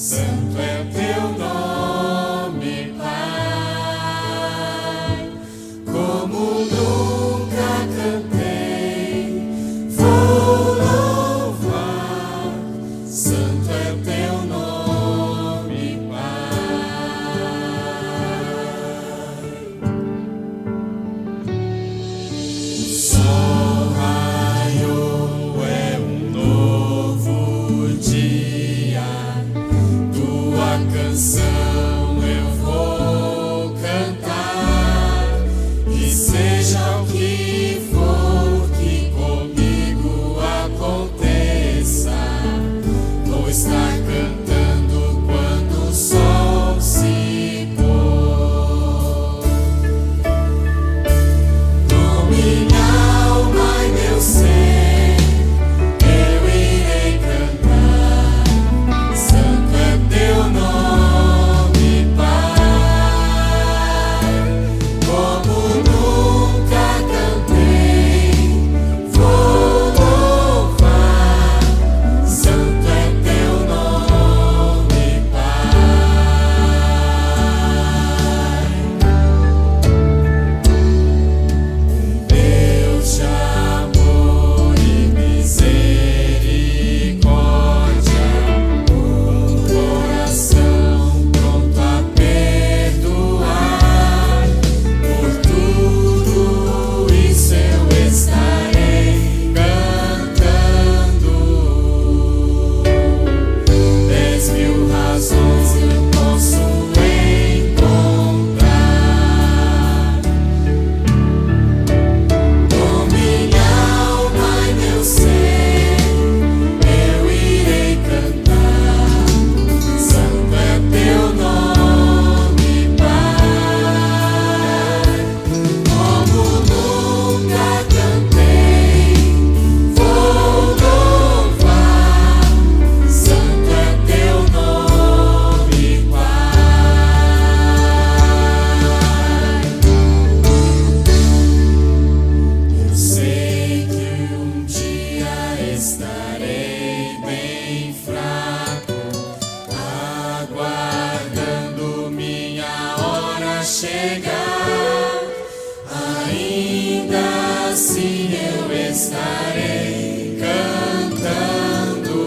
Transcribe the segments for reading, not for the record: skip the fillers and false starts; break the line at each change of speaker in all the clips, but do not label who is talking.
Santo é teu nome, Pai, como nunca cantei, vou louvar. Santo é teu nome, Pai. O sol raiou, é um novo dia. Tua canção eu vou cantar, e seja o que for que comigo aconteça, vou estar cantando quando o sol se pôr. Com minha alma e meu ser eu irei cantar. Santo é teu nome, Pai, como nunca cantei, vou louvar. Santo é teu nome, Pai. Deus de amor e misericórdia, coração pronto a perdoar. Por tudo isso eu estarei cantando. 10.000 razões eu posso encontrar. Com minha alma e meu ser eu irei cantar. Santo é teu nome, Pai, como nunca cantei, vou louvar. Santo é teu nome, Pai. Eu sei que um dia estarei bem fraco, aguardando minha hora chegar. Ainda assim eu estarei cantando.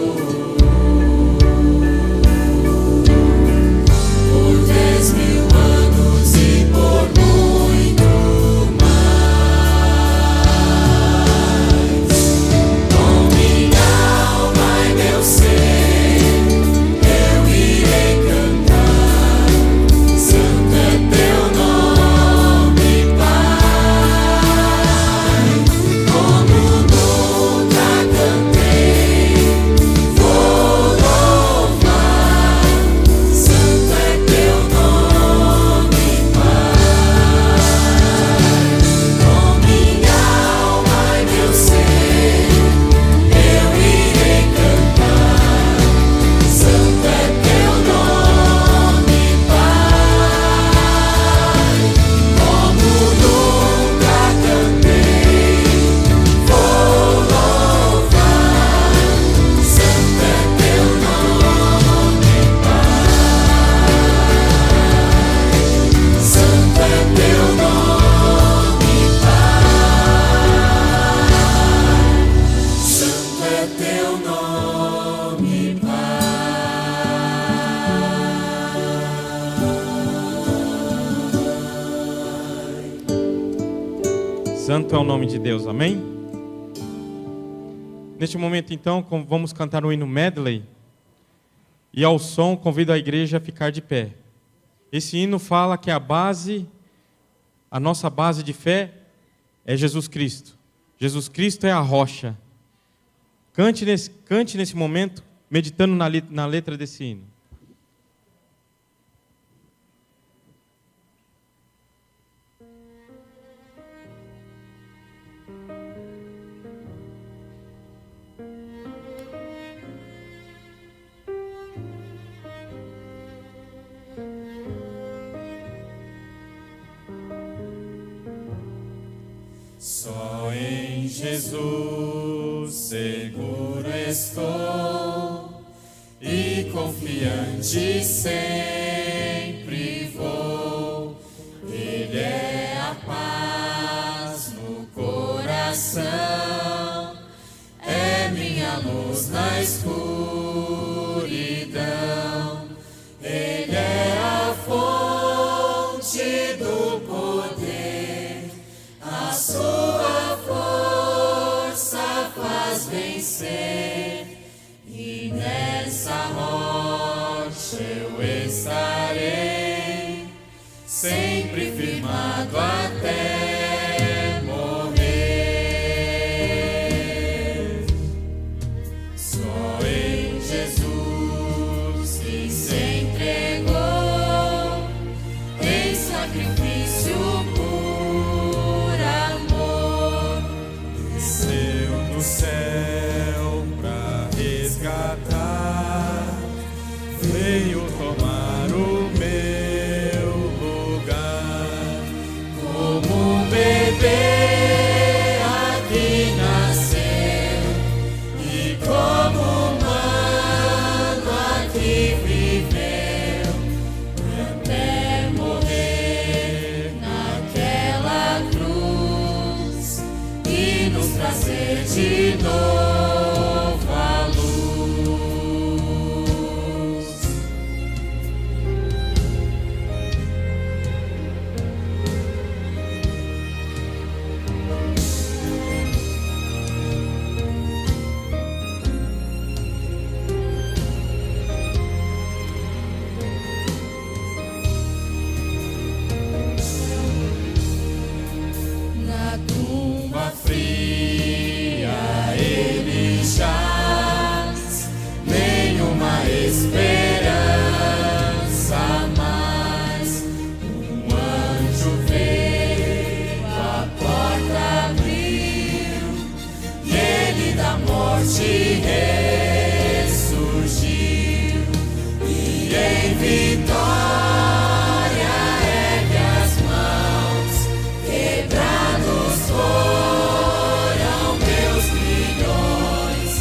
Por 10.000 anos e por muito mais. Com minha alma e meu ser eu irei cantar. Santo é teu nome, Pai, como nunca cantei, vou louvar. Santo é teu nome, Pai, com minha alma e meu ser eu irei cantar. Santo é teu nome, Pai, como nunca cantei, vou louvar. Santo é teu nome, Pai, santo é teu nome, Pai, santo é teu nome, Pai.
Santo é o nome de Deus, amém? Neste momento, então, vamos cantar o hino medley. E ao som, convido a igreja a ficar de pé. Esse hino fala que a nossa base de fé é Jesus Cristo. Jesus Cristo é a rocha. Cante nesse momento, meditando na letra desse hino.
Só em Jesus seguro estou, e com confiante sempre vou. Ele é a paz no coração, é minha luz na escuridão. Ele é a fonte do poder, a sua força faz vencer. E nessa rocha eu estarei, sempre firmado até morrer. Só em Jesus que se entregou em sacrifício por amor. Desceu do céu pra resgatar, veio tomar o meu lugar. Como um bebê aqui nasceu, e como humano aqui viveu, até morrer naquela cruz e nos trazer de novo a luz. Na tumba fria ele jaz, nenhuma esperança mais. Um anjo veio, a porta abriu, e ele da morte ressurgiu. E em vitória ergue as mãos, quebrados foram meus grilhões,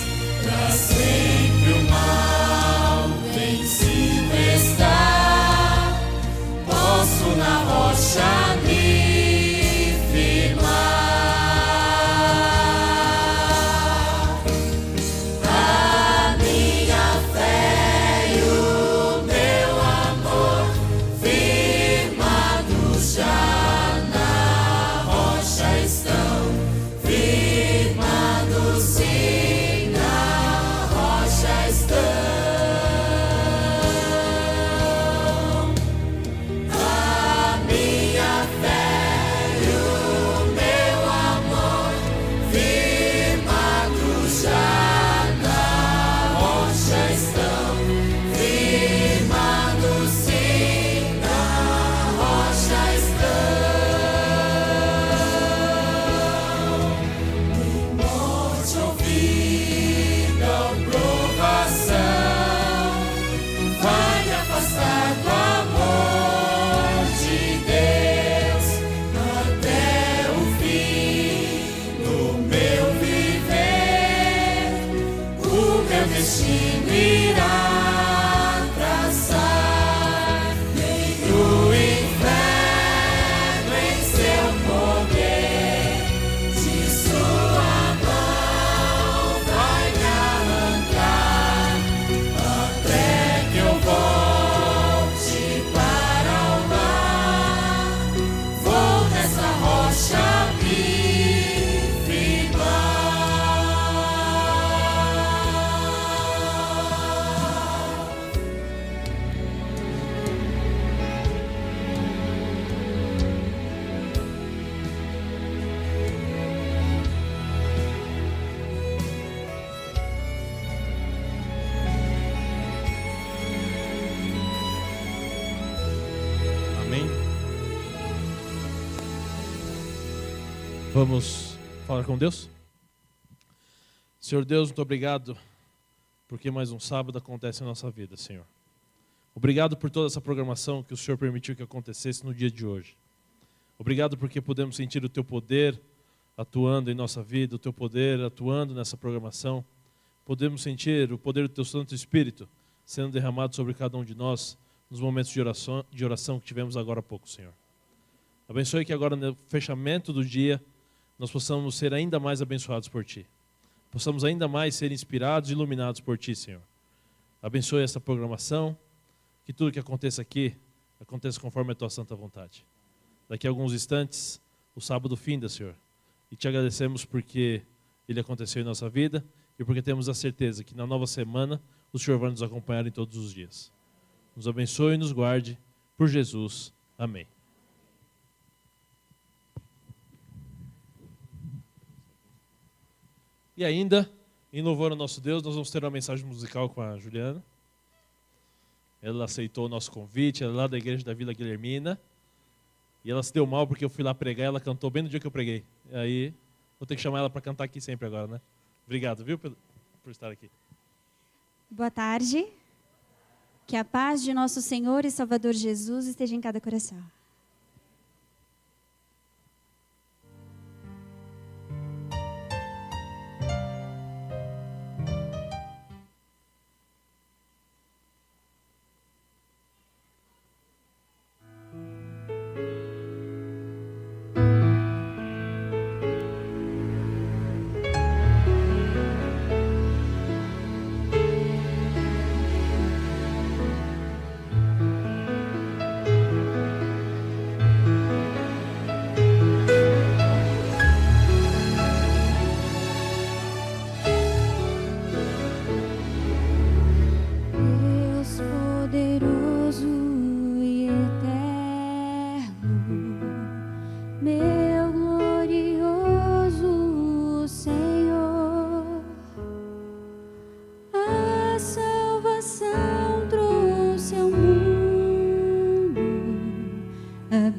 pra sempre o mal vencido está. Posso na rocha me firmar. A minha fé e o meu amor, firmados já na rocha estão, firmados sim na rocha estão. A minha fé e o meu amor, firmados já na rocha estão, firmados sim na rocha estão. Morte ou vida ou provação vai me afastar do amor de Deus até o fim do meu viver. O meu destino irá traçar, nem o inferno em seu poder de sua mão vai me arrancar, até que eu volte para o lar. Vou nessa rocha me firmar.
Amém?
Vamos falar com Deus? Senhor Deus, muito obrigado porque mais um sábado acontece na nossa vida, Senhor. Obrigado por toda essa programação que o Senhor permitiu que acontecesse no dia de hoje. Obrigado porque podemos sentir o Teu poder atuando em nossa vida, o Teu poder atuando nessa programação. Podemos sentir o poder do Teu Santo Espírito sendo derramado sobre cada um de nós nos momentos de oração que tivemos agora há pouco, Senhor. Abençoe que agora no fechamento do dia nós possamos ser ainda mais abençoados por Ti. Possamos ainda mais ser inspirados e iluminados por Ti, Senhor. Abençoe essa programação, que tudo que aconteça aqui aconteça conforme a Tua santa vontade. Daqui a alguns instantes, o sábado finda, Senhor. E Te agradecemos porque ele aconteceu em nossa vida e porque temos a certeza que na nova semana o Senhor vai nos acompanhar em todos os dias. Nos abençoe e nos guarde. Por Jesus. Amém. E ainda, em louvor ao nosso Deus, nós vamos ter uma mensagem musical com a Juliana. Ela aceitou o nosso convite, ela é lá da igreja da Vila Guilhermina. E ela se deu mal porque eu fui lá pregar e ela cantou bem no dia que eu preguei. E aí, vou ter que chamar ela para cantar aqui sempre agora, né? Obrigado, viu, por estar aqui.
Boa tarde. Que a paz de nosso Senhor e Salvador Jesus esteja em cada coração.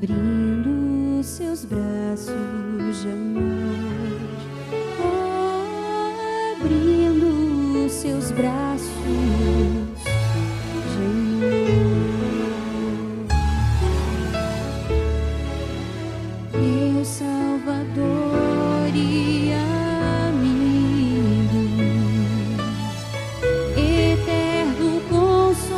abrindo seus braços de amor, abrindo seus braços de amor. Meu Salvador e amigo, eterno Consolador,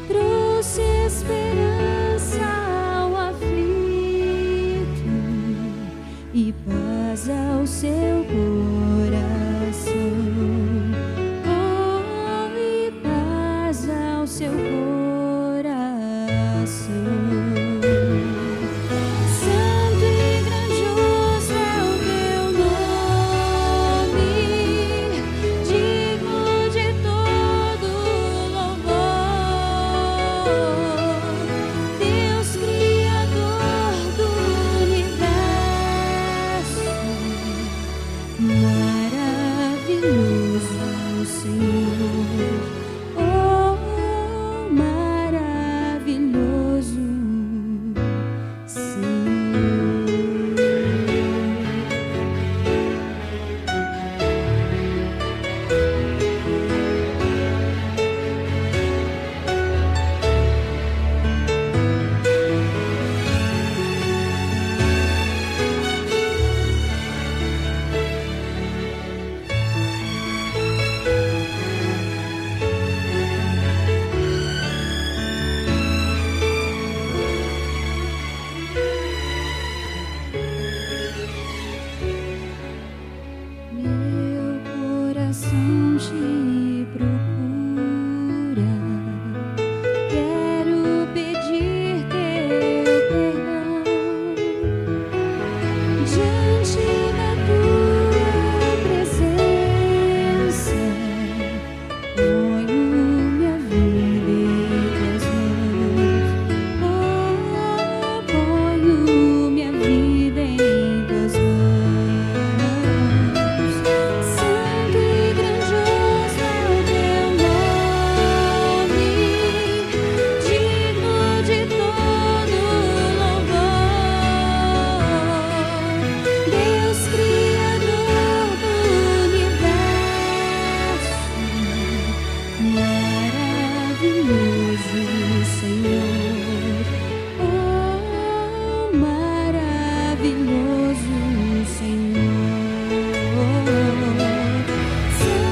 trouxe esperança ao aflito e paz ao seu coração. Oh, e paz ao seu coração. Santo e grandioso é o teu nome, digno de todo louvor. Deus Criador do universo, maravilhoso Senhor, oh, maravilhoso Senhor. Meu coração te procura, quero pedir teu perdão. Diante da tua presença, ponho minha vida em tuas mãos. Oh, ponho minha vida em tuas mãos. Santo e grandioso é o teu nome, digno de todo louvor. Deus Criador do universo, maravilhoso Senhor, oh, maravilhoso Senhor. Santo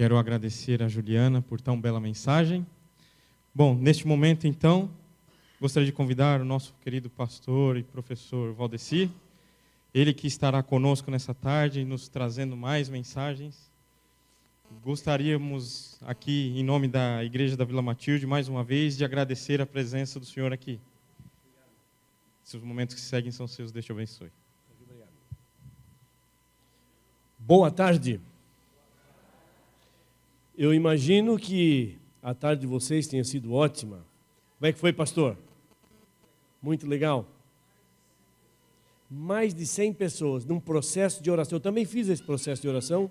Quero agradecer a Juliana por tão bela mensagem. Bom, neste momento, então, gostaria de convidar o nosso querido pastor e professor Valdeci, ele que estará conosco nessa tarde, nos trazendo mais mensagens. Gostaríamos aqui, em nome da Igreja da Vila Matilde, mais uma vez, de agradecer a presença do senhor aqui. Se os momentos que seguem são seus, Deus te abençoe.
Boa tarde. Eu imagino que a tarde de vocês tenha sido ótima. Como é que foi, pastor? Muito legal. Mais de 100 pessoas num processo de oração. Eu também fiz esse processo de oração,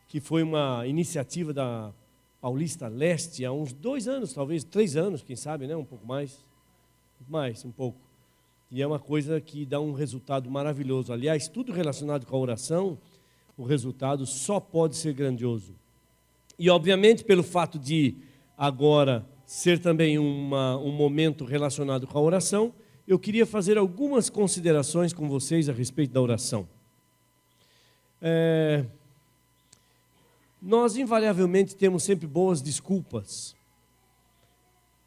que foi uma iniciativa da Paulista Leste há uns 2 anos, talvez 3 anos, quem sabe, né? Um pouco mais. Um pouco. E é uma coisa que dá um resultado maravilhoso. Aliás, tudo relacionado com a oração, o resultado só pode ser grandioso. E, obviamente, pelo fato de agora ser também um momento relacionado com a oração, eu queria fazer algumas considerações com vocês a respeito da oração. Nós, invariavelmente, temos sempre boas desculpas.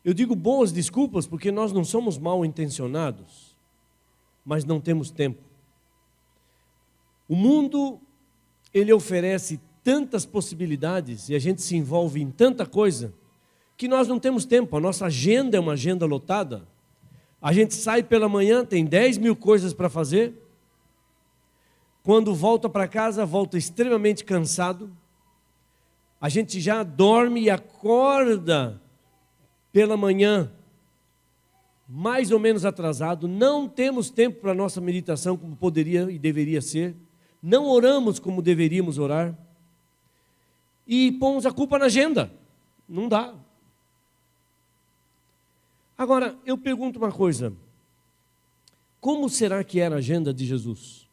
Eu digo boas desculpas porque nós não somos mal intencionados, mas não temos tempo. O mundo, ele oferece tantas possibilidades e a gente se envolve em tanta coisa que nós não temos tempo. A nossa agenda é uma agenda lotada. A gente sai pela manhã, tem 10.000 coisas para fazer. Quando volta para casa, volta extremamente cansado. A gente já dorme e acorda pela manhã mais ou menos atrasado. Não temos tempo para a nossa meditação como poderia e deveria ser. Não oramos como deveríamos orar. E pomos a culpa na agenda. Não dá. Agora, eu pergunto uma coisa. Como será que era a agenda de Jesus?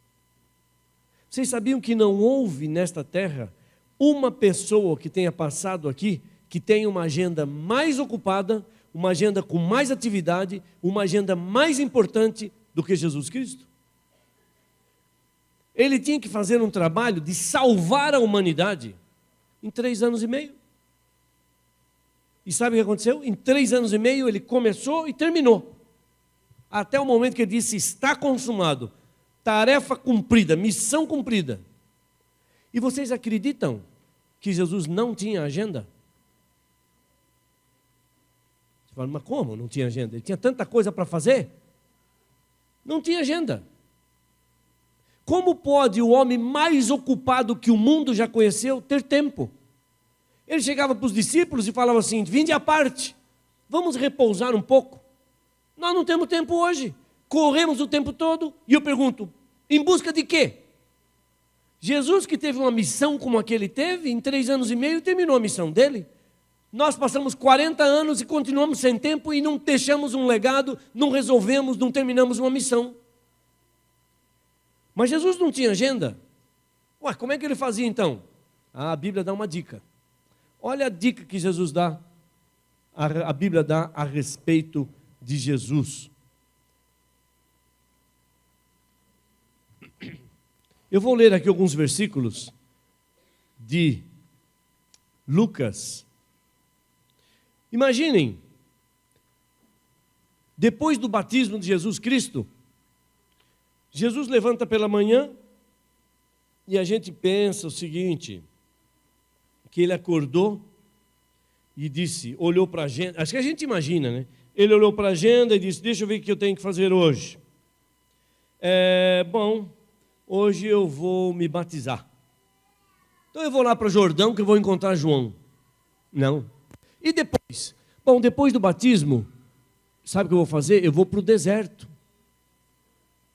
Vocês sabiam que não houve nesta terra uma pessoa que tenha passado aqui, que tenha uma agenda mais ocupada, uma agenda com mais atividade, uma agenda mais importante do que Jesus Cristo? Ele tinha que fazer um trabalho de salvar a humanidade em 3 anos e meio. E sabe o que aconteceu? Em 3 anos e meio ele começou e terminou. Até o momento que ele disse, está consumado. Tarefa cumprida, missão cumprida. E vocês acreditam que Jesus não tinha agenda? Você fala, mas como não tinha agenda? Ele tinha tanta coisa para fazer? Não tinha agenda. Como pode o homem mais ocupado que o mundo já conheceu ter tempo? Ele chegava para os discípulos e falava assim, vinde à parte, vamos repousar um pouco. Nós não temos tempo hoje, corremos o tempo todo. E eu pergunto, em busca de quê? Jesus, que teve uma missão como a que ele teve, em 3 anos e meio terminou a missão dele. Nós passamos 40 anos e continuamos sem tempo e não deixamos um legado, não resolvemos, não terminamos uma missão. Mas Jesus não tinha agenda. Ué, como é que ele fazia então? A Bíblia dá uma dica. Olha a dica que Jesus dá, a Bíblia dá a respeito de Jesus. Eu vou ler aqui alguns versículos de Lucas. Imaginem, depois do batismo de Jesus Cristo, Jesus levanta pela manhã e a gente pensa o seguinte, que ele acordou e disse, olhou para a agenda, acho que a gente imagina, né? Ele olhou para a agenda e disse, deixa eu ver o que eu tenho que fazer hoje. Bom, hoje eu vou me batizar. Então eu vou lá para o Jordão que eu vou encontrar João. Não. E depois? Bom, depois do batismo, sabe o que eu vou fazer? Eu vou para o deserto.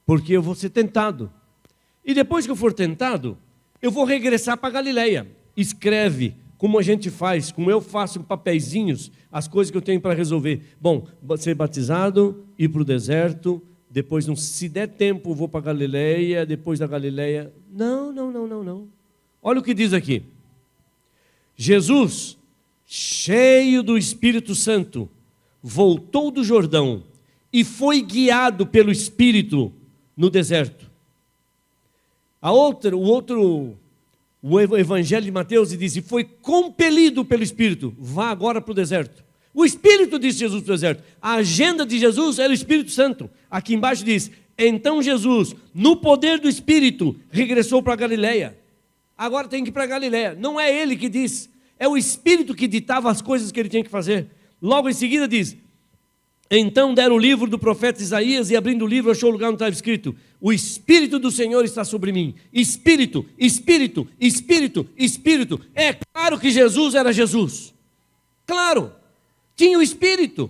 Porque eu vou ser tentado. E depois que eu for tentado, eu vou regressar para Galileia. Escreve, como a gente faz, como eu faço em papeizinhos, as coisas que eu tenho para resolver. Bom, ser batizado, ir para o deserto, depois, se der tempo, vou para Galileia, depois da Galileia. Não. Olha o que diz aqui. Jesus, cheio do Espírito Santo, voltou do Jordão e foi guiado pelo Espírito no deserto. o Evangelho de Mateus e diz: e foi compelido pelo Espírito, vá agora para o deserto. O Espírito disse Jesus para o deserto. A agenda de Jesus era o Espírito Santo. Aqui embaixo diz: então Jesus, no poder do Espírito, regressou para a Galileia. Agora tem que ir para a Galileia. Não é ele que diz, é o Espírito que ditava as coisas que ele tinha que fazer. Logo em seguida diz: então deram o livro do profeta Isaías, e abrindo o livro achou o lugar onde estava escrito: o Espírito do Senhor está sobre mim. Espírito, Espírito, Espírito, Espírito. É claro que Jesus era Jesus. Claro, tinha o Espírito.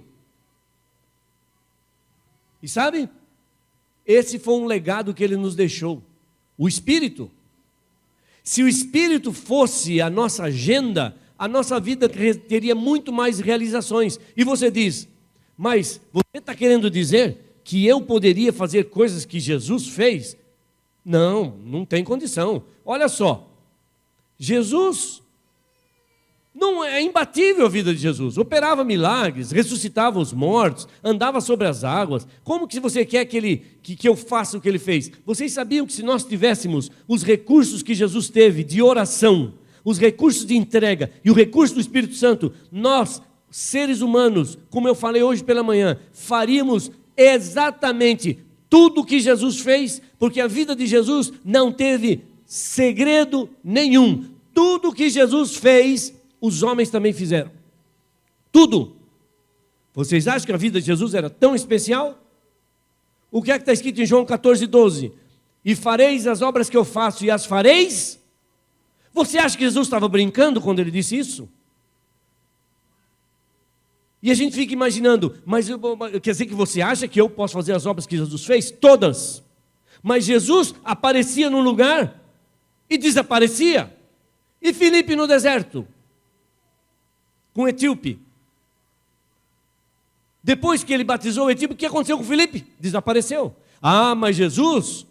E sabe, esse foi um legado que ele nos deixou. O Espírito. Se o Espírito fosse a nossa agenda, a nossa vida teria muito mais realizações. E você diz: mas você está querendo dizer que eu poderia fazer coisas que Jesus fez? Não, não tem condição. Olha só, Jesus, não é imbatível a vida de Jesus. Operava milagres, ressuscitava os mortos, andava sobre as águas. Como que você quer que eu faça o que ele fez? Vocês sabiam que se nós tivéssemos os recursos que Jesus teve de oração, os recursos de entrega e o recurso do Espírito Santo, nós, seres humanos, como eu falei hoje pela manhã, faríamos exatamente tudo o que Jesus fez, porque a vida de Jesus não teve segredo nenhum. Tudo o que Jesus fez, os homens também fizeram. Tudo. Vocês acham que a vida de Jesus era tão especial? O que é que está escrito em João 14:12? E fareis as obras que eu faço, e as fareis? Você acha que Jesus estava brincando quando ele disse isso? E a gente fica imaginando, mas quer dizer que você acha que eu posso fazer as obras que Jesus fez? Todas. Mas Jesus aparecia num lugar e desaparecia. E Filipe no deserto, com o etíope. Depois que ele batizou o etíope, o que aconteceu com Filipe? Desapareceu. Ah, mas Jesus,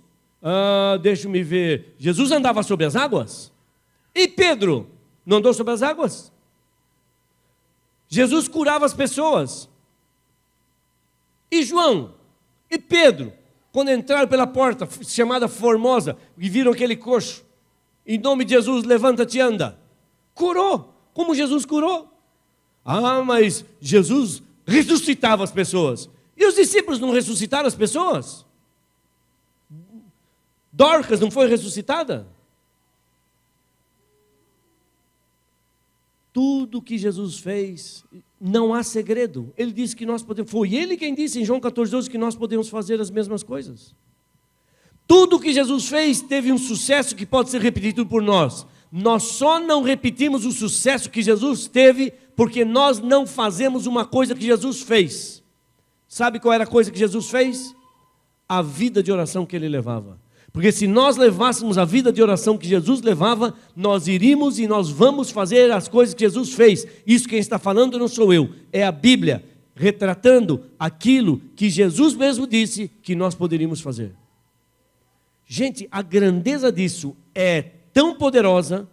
deixa-me ver, Jesus andava sobre as águas? E Pedro, não andou sobre as águas? Jesus curava as pessoas. E João, e Pedro, quando entraram pela porta chamada Formosa, e viram aquele coxo, em nome de Jesus, levanta-te e anda. Curou, como Jesus curou. Ah, mas Jesus ressuscitava as pessoas. E os discípulos não ressuscitaram as pessoas? Dorcas não foi ressuscitada? Tudo que Jesus fez, não há segredo. Ele disse que nós podemos, foi ele quem disse em João 14:12 que nós podemos fazer as mesmas coisas. Tudo que Jesus fez teve um sucesso que pode ser repetido por nós. Nós só não repetimos o sucesso que Jesus teve porque nós não fazemos uma coisa que Jesus fez. Sabe qual era a coisa que Jesus fez? A vida de oração que ele levava. Porque se nós levássemos a vida de oração que Jesus levava, nós iríamos e nós vamos fazer as coisas que Jesus fez. Isso quem está falando não sou eu, é a Bíblia, retratando aquilo que Jesus mesmo disse que nós poderíamos fazer. Gente, a grandeza disso é tão poderosa,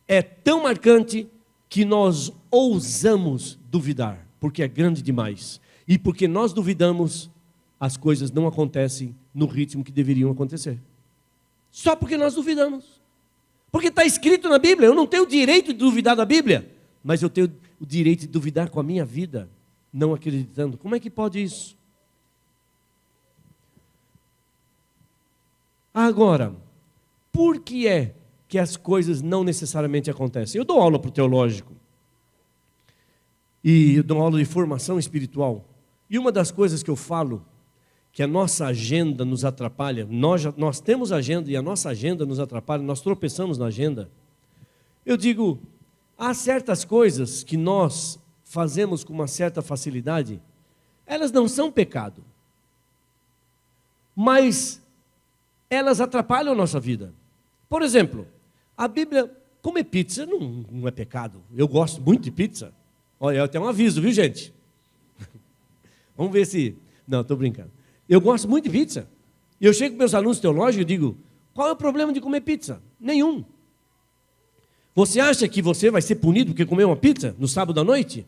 é tão marcante, que nós ousamos duvidar, porque é grande demais. E porque nós duvidamos, as coisas não acontecem no ritmo que deveriam acontecer. Só porque nós duvidamos. Porque está escrito na Bíblia. Eu não tenho o direito de duvidar da Bíblia, mas eu tenho o direito de duvidar com a minha vida, não acreditando. Como é que pode isso? Agora, por que é que as coisas não necessariamente acontecem? Eu dou aula para o teológico. E eu dou aula de formação espiritual. E uma das coisas que eu falo, que a nossa agenda nos atrapalha, nós temos agenda e a nossa agenda nos atrapalha, nós tropeçamos na agenda. Eu digo, há certas coisas que nós fazemos com uma certa facilidade, elas não são pecado, mas elas atrapalham a nossa vida. Por exemplo, a Bíblia, comer pizza não é pecado. Eu gosto muito de pizza. Olha, eu tenho um aviso, viu, gente? Vamos ver se... Não, estou brincando. Eu gosto muito de pizza. E eu chego com meus alunos teológicos e digo, qual é o problema de comer pizza? Nenhum. Você acha que você vai ser punido porque comeu uma pizza no sábado à noite?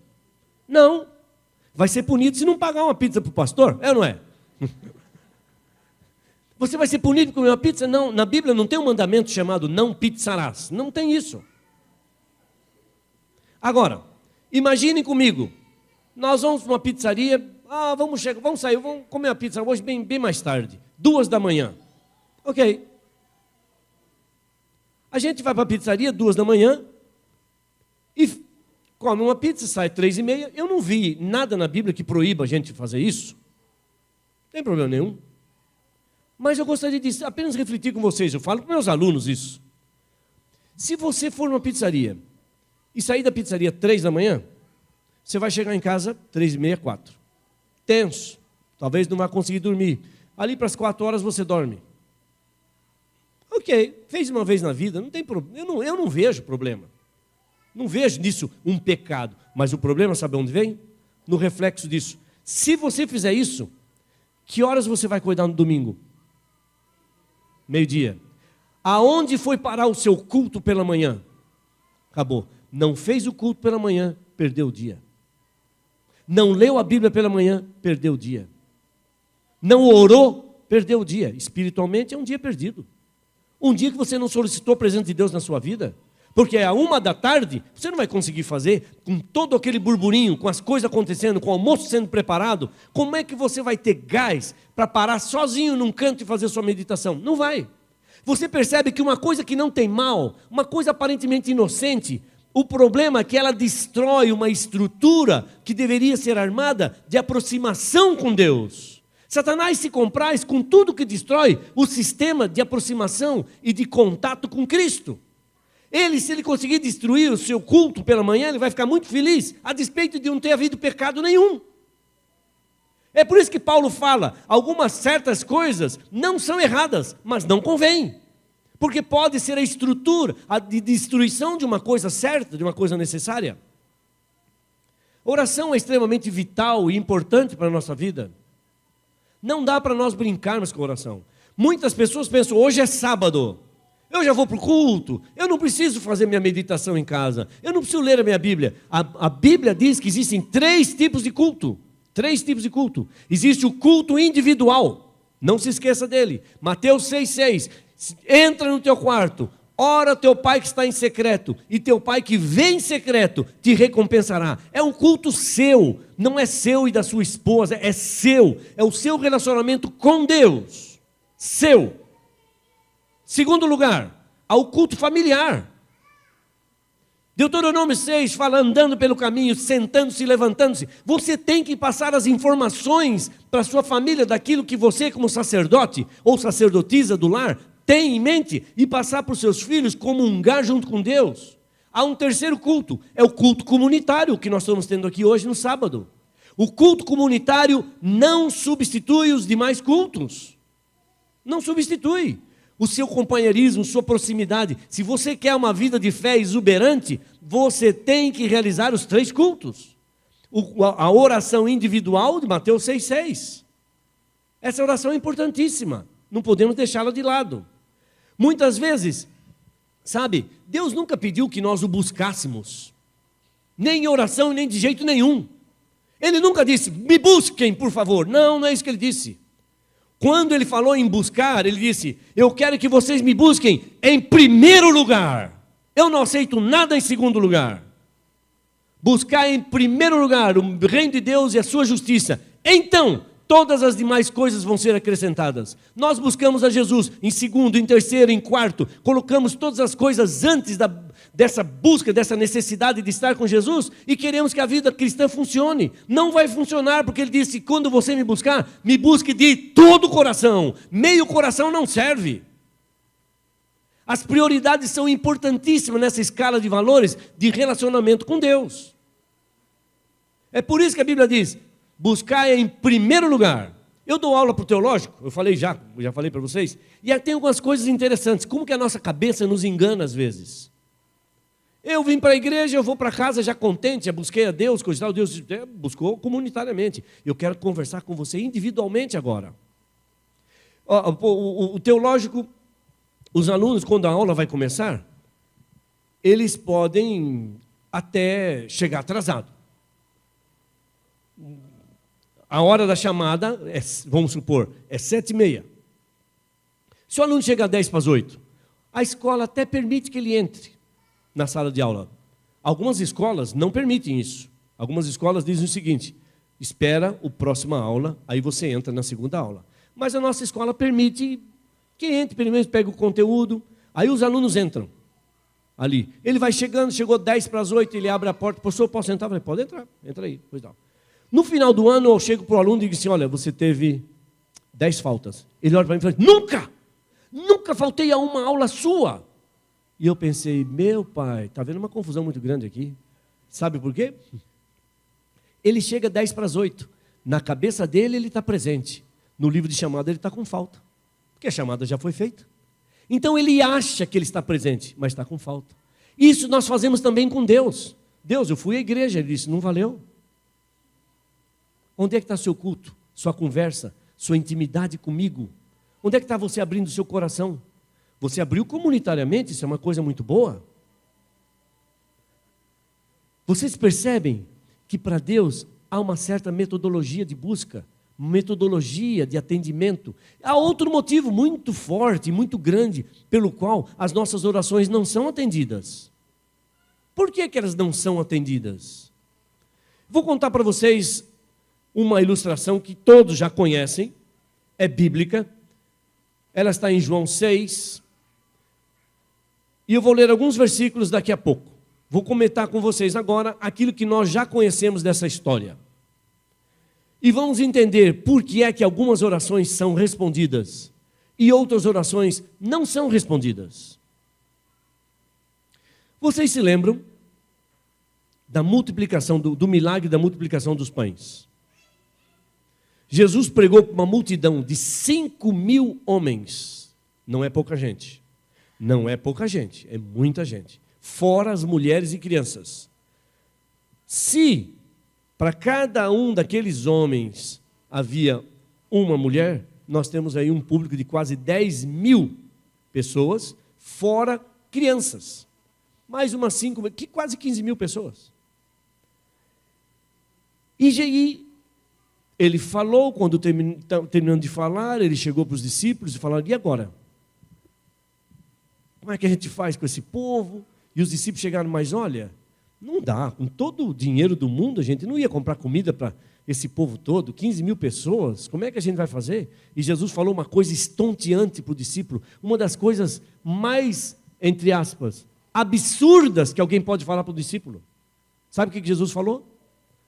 Não. Vai ser punido se não pagar uma pizza para o pastor, é ou não é? Você vai ser punido por comer uma pizza? Não, na Bíblia não tem um mandamento chamado não pizzarás. Não tem isso. Agora, imaginem comigo, nós vamos para uma pizzaria, vamos sair, vamos comer uma pizza hoje bem mais tarde, 2 da manhã. Ok. A gente vai para a pizzaria 2 da manhã e come uma pizza, sai 3h30. Eu não vi nada na Bíblia que proíba a gente fazer isso. Não tem problema nenhum. Mas eu gostaria de apenas refletir com vocês, eu falo para meus alunos isso. Se você for numa pizzaria e sair da pizzaria 3 da manhã, você vai chegar em casa 3h30, 4. Tenso. Talvez não vá conseguir dormir. Ali para as 4 horas você dorme. Ok, fez uma vez na vida, não tem problema. Eu não vejo problema. Não vejo nisso um pecado. Mas o problema, sabe onde vem? No reflexo disso. Se você fizer isso, que horas você vai acordar no domingo? 12:00. Aonde foi parar o seu culto pela manhã? Acabou. Não fez o culto pela manhã, perdeu o dia. Não leu a Bíblia pela manhã, perdeu o dia. Não orou, perdeu o dia. Espiritualmente é um dia perdido. Um dia que você não solicitou a presença de Deus na sua vida, porque à 13h, você não vai conseguir fazer, com todo aquele burburinho, com as coisas acontecendo, com o almoço sendo preparado, como é que você vai ter gás para parar sozinho num canto e fazer sua meditação? Não vai. Você percebe que uma coisa que não tem mal, uma coisa aparentemente inocente, o problema é que ela destrói uma estrutura que deveria ser armada de aproximação com Deus. Satanás se compraz com tudo que destrói o sistema de aproximação e de contato com Cristo. Se ele conseguir destruir o seu culto pela manhã, ele vai ficar muito feliz, a despeito de não ter havido pecado nenhum. É por isso que Paulo fala, algumas certas coisas não são erradas, mas não convém. Porque pode ser a estrutura, a de destruição de uma coisa certa, de uma coisa necessária. Oração é extremamente vital e importante para a nossa vida. Não dá para nós brincarmos com oração. Muitas pessoas pensam, hoje é sábado, eu já vou para o culto, eu não preciso fazer minha meditação em casa, eu não preciso ler a minha Bíblia. A Bíblia diz que existem 3 tipos de culto. 3 tipos de culto. Existe o culto individual, não se esqueça dele. Mateus 6,6, entra no teu quarto, ora teu pai que está em secreto, e teu pai que vem em secreto te recompensará. É um culto seu, não é seu e da sua esposa, é seu, é o seu relacionamento com Deus, seu. Segundo lugar, ao culto familiar. Deuteronômio 6 fala andando pelo caminho, sentando-se, levantando-se. Você tem que passar as informações para a sua família daquilo que você, como sacerdote ou sacerdotisa do lar, tem em mente e passar para os seus filhos, comungar junto com Deus. Há um terceiro culto, é o culto comunitário que nós estamos tendo aqui hoje no sábado. O culto comunitário não substitui os demais cultos. Não substitui. O seu companheirismo, sua proximidade. Se você quer uma vida de fé exuberante, você tem que realizar os 3 cultos. A oração individual de Mateus 6,6. Essa oração é importantíssima. Não podemos deixá-la de lado. Muitas vezes, sabe, Deus nunca pediu que nós o buscássemos. Nem em oração, nem de jeito nenhum. Ele nunca disse, me busquem, por favor. Não é isso que ele disse. Quando ele falou em buscar, ele disse, eu quero que vocês me busquem em primeiro lugar. Eu não aceito nada em segundo lugar. Buscar em primeiro lugar o reino de Deus e a sua justiça. Então, todas as demais coisas vão ser acrescentadas. Nós buscamos a Jesus em segundo, em terceiro, em quarto. Colocamos todas as coisas antes dessa busca, dessa necessidade de estar com Jesus e queremos que a vida cristã funcione. Não vai funcionar porque ele disse, quando você me buscar, me busque de todo o coração. Meio coração não serve. As prioridades são importantíssimas nessa escala de valores de relacionamento com Deus. É por isso que a Bíblia diz, buscar em primeiro lugar. Eu dou aula para o teológico, eu falei já falei para vocês, e aí tem algumas coisas interessantes, como que a nossa cabeça nos engana às vezes. Eu vim para a igreja, eu vou para casa já contente, já busquei a Deus, coisa e tal, Deus buscou comunitariamente. Eu quero conversar com você individualmente agora. O teológico, os alunos, quando a aula vai começar, eles podem até chegar atrasado. A hora da chamada, vamos supor, é 7h30. Se o aluno chega a 10 para as 8, a escola até permite que ele entre na sala de aula. Algumas escolas não permitem isso. Algumas escolas dizem o seguinte: espera a próxima aula, aí você entra na segunda aula. Mas a nossa escola permite que entre, pelo menos pega o conteúdo, aí os alunos entram ali. Ele vai chegando, chegou 10 para as 8, ele abre a porta: professor, posso entrar? Eu falei: pode entrar, entra aí. Pois não. No final do ano, eu chego para o aluno e digo assim: olha, você teve 10 faltas. Ele olha para mim e fala: nunca faltei a uma aula sua. E eu pensei: meu pai, está vendo uma confusão muito grande aqui. Sabe por quê? Ele chega 10 para as 8. Na cabeça dele, ele está presente. No livro de chamada, ele está com falta. Porque a chamada já foi feita. Então, ele acha que ele está presente, mas está com falta. Isso nós fazemos também com Deus. Deus, eu fui à igreja. Ele disse: não valeu. Onde é que está seu culto, sua conversa, sua intimidade comigo? Onde é que está você abrindo o seu coração? Você abriu comunitariamente, isso é uma coisa muito boa. Vocês percebem que para Deus há uma certa metodologia de busca, metodologia de atendimento. Há outro motivo muito forte, muito grande, pelo qual as nossas orações não são atendidas. Por que elas não são atendidas? Vou contar para vocês uma ilustração que todos já conhecem, é bíblica. Ela está em João 6. E eu vou ler alguns versículos daqui a pouco. Vou comentar com vocês agora aquilo que nós já conhecemos dessa história. E vamos entender por que é que algumas orações são respondidas e outras orações não são respondidas. Vocês se lembram da multiplicação, do milagre da multiplicação dos pães? Jesus pregou para uma multidão de 5.000 homens. Não é pouca gente. Não é pouca gente, é muita gente. Fora as mulheres e crianças. Se para cada um daqueles homens havia uma mulher, nós temos aí um público de quase 10.000 pessoas, fora crianças. Mais umas 5, quase 15.000 pessoas. E ele falou, quando terminando de falar, ele chegou para os discípulos e falou: e agora? Como é que a gente faz com esse povo? E os discípulos chegaram: mas olha, não dá, com todo o dinheiro do mundo, a gente não ia comprar comida para esse povo todo, 15.000 pessoas, como é que a gente vai fazer? E Jesus falou uma coisa estonteante para o discípulo, uma das coisas mais, entre aspas, absurdas que alguém pode falar para o discípulo. Sabe o que Jesus falou?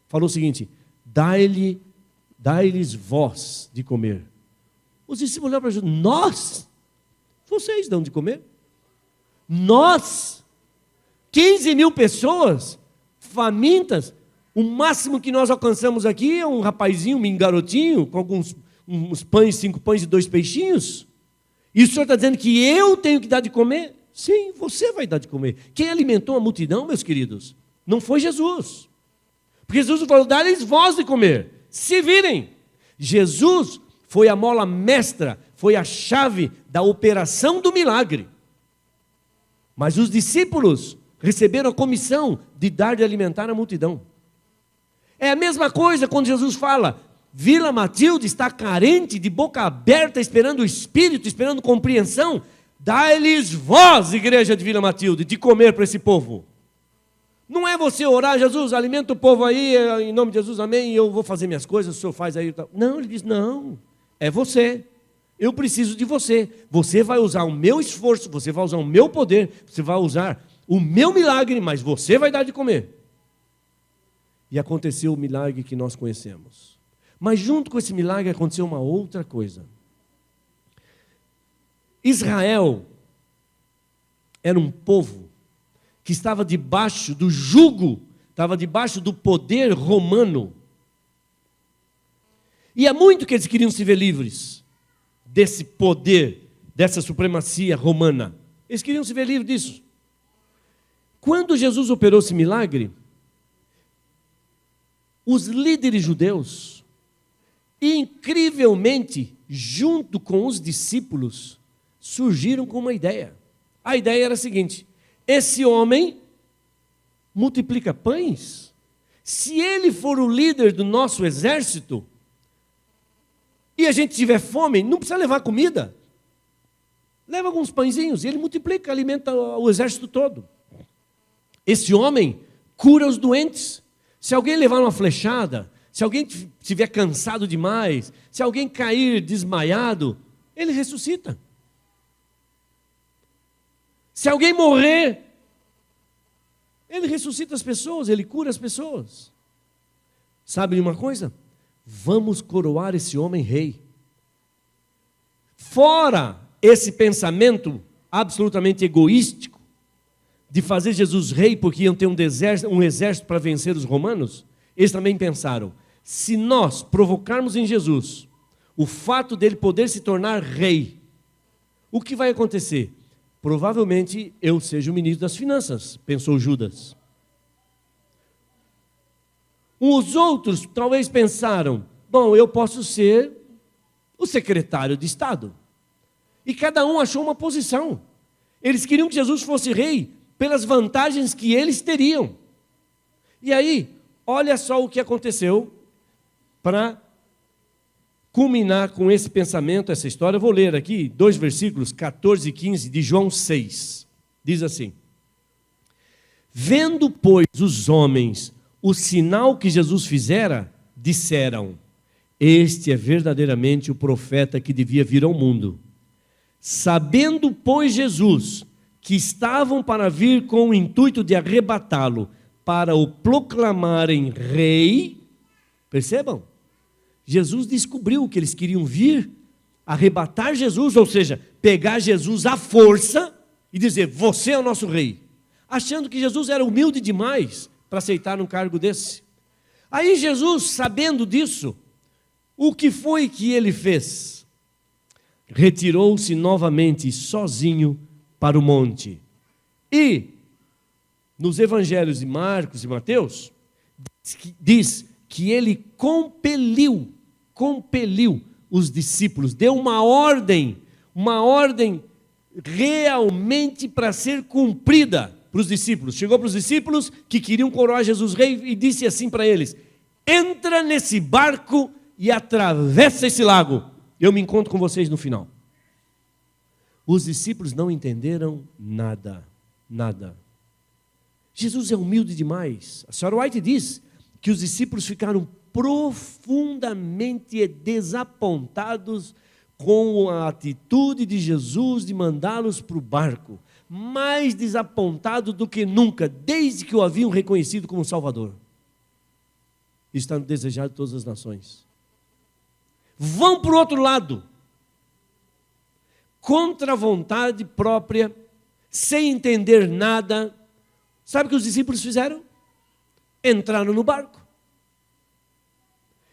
Falou o seguinte: dai-lhes vós de comer. Os discípulos olharam para Jesus: nós? Vocês dão de comer? Nós? 15.000 pessoas famintas? O máximo que nós alcançamos aqui é um rapazinho, um garotinho, com uns pães, 5 pães e 2 peixinhos? E o Senhor está dizendo que eu tenho que dar de comer? Sim, você vai dar de comer. Quem alimentou a multidão, meus queridos, não foi Jesus. Porque Jesus falou: dá-lhes vós de comer. Se virem. Jesus foi a mola mestra, foi a chave da operação do milagre. Mas os discípulos receberam a comissão de dar de alimentar a multidão. É a mesma coisa quando Jesus fala: Vila Matilde está carente, de boca aberta, esperando o Espírito, esperando compreensão. Dai-lhes vós, igreja de Vila Matilde, de comer para esse povo. Não é você orar: Jesus, alimenta o povo aí, em nome de Jesus, amém, eu vou fazer minhas coisas, o Senhor faz aí. Não, ele diz: não, é você. Eu preciso de você. Você vai usar o meu esforço, você vai usar o meu poder, você vai usar o meu milagre, mas você vai dar de comer. E aconteceu o milagre que nós conhecemos. Mas junto com esse milagre aconteceu uma outra coisa. Israel era um povo que estava debaixo do jugo, estava debaixo do poder romano. E há muito que eles queriam se ver livres desse poder, dessa supremacia romana. Eles queriam se ver livres disso. Quando Jesus operou esse milagre, os líderes judeus, incrivelmente, junto com os discípulos, surgiram com uma ideia. A ideia era a seguinte: esse homem multiplica pães. Se ele for o líder do nosso exército, e a gente tiver fome, não precisa levar comida. leva alguns pãezinhos, e ele multiplica, alimenta o exército todo. Esse homem cura os doentes. Se alguém levar uma flechada, se alguém estiver cansado demais, se alguém cair desmaiado, ele ressuscita. Se alguém morrer, ele ressuscita as pessoas, ele cura as pessoas. Sabe de uma coisa? Vamos coroar esse homem rei. Fora esse pensamento absolutamente egoístico de fazer Jesus rei porque iam ter um exército para vencer os romanos, eles também pensaram, se nós provocarmos em Jesus o fato dele poder se tornar rei, o que vai acontecer? Provavelmente eu seja o ministro das finanças, pensou Judas. Os outros talvez pensaram, bom, eu posso ser o secretário de Estado. E cada um achou uma posição. Eles queriam que Jesus fosse rei pelas vantagens que eles teriam. E aí, olha só o que aconteceu para culminar com esse pensamento, essa história. Eu vou ler aqui 2 versículos, 14 e 15 de João 6. Diz assim: vendo, pois, os homens o sinal que Jesus fizera, disseram, este é verdadeiramente o profeta que devia vir ao mundo. Sabendo, pois, Jesus, que estavam para vir com o intuito de arrebatá-lo, para o proclamarem rei, percebam? Jesus descobriu que eles queriam vir, arrebatar Jesus, ou seja, pegar Jesus à força e dizer, você é o nosso rei. Achando que Jesus era humilde demais para aceitar um cargo desse. Aí Jesus, sabendo disso, o que foi que ele fez? Retirou-se novamente sozinho para o monte. E, nos evangelhos de Marcos e Mateus, diz que ele compeliu os discípulos, deu uma ordem realmente para ser cumprida para os discípulos. Chegou para os discípulos que queriam coroar Jesus rei e disse assim para eles, entra nesse barco e atravessa esse lago, eu me encontro com vocês no final. Os discípulos não entenderam nada. Jesus é humilde demais. A senhora White diz que os discípulos ficaram profundamente desapontados com a atitude de Jesus de mandá-los para o barco, mais desapontados do que nunca, desde que o haviam reconhecido como Salvador. Está no desejar de todas as nações. Vão para o outro lado, contra a vontade própria, sem entender nada. Sabe o que os discípulos fizeram? Entraram no barco.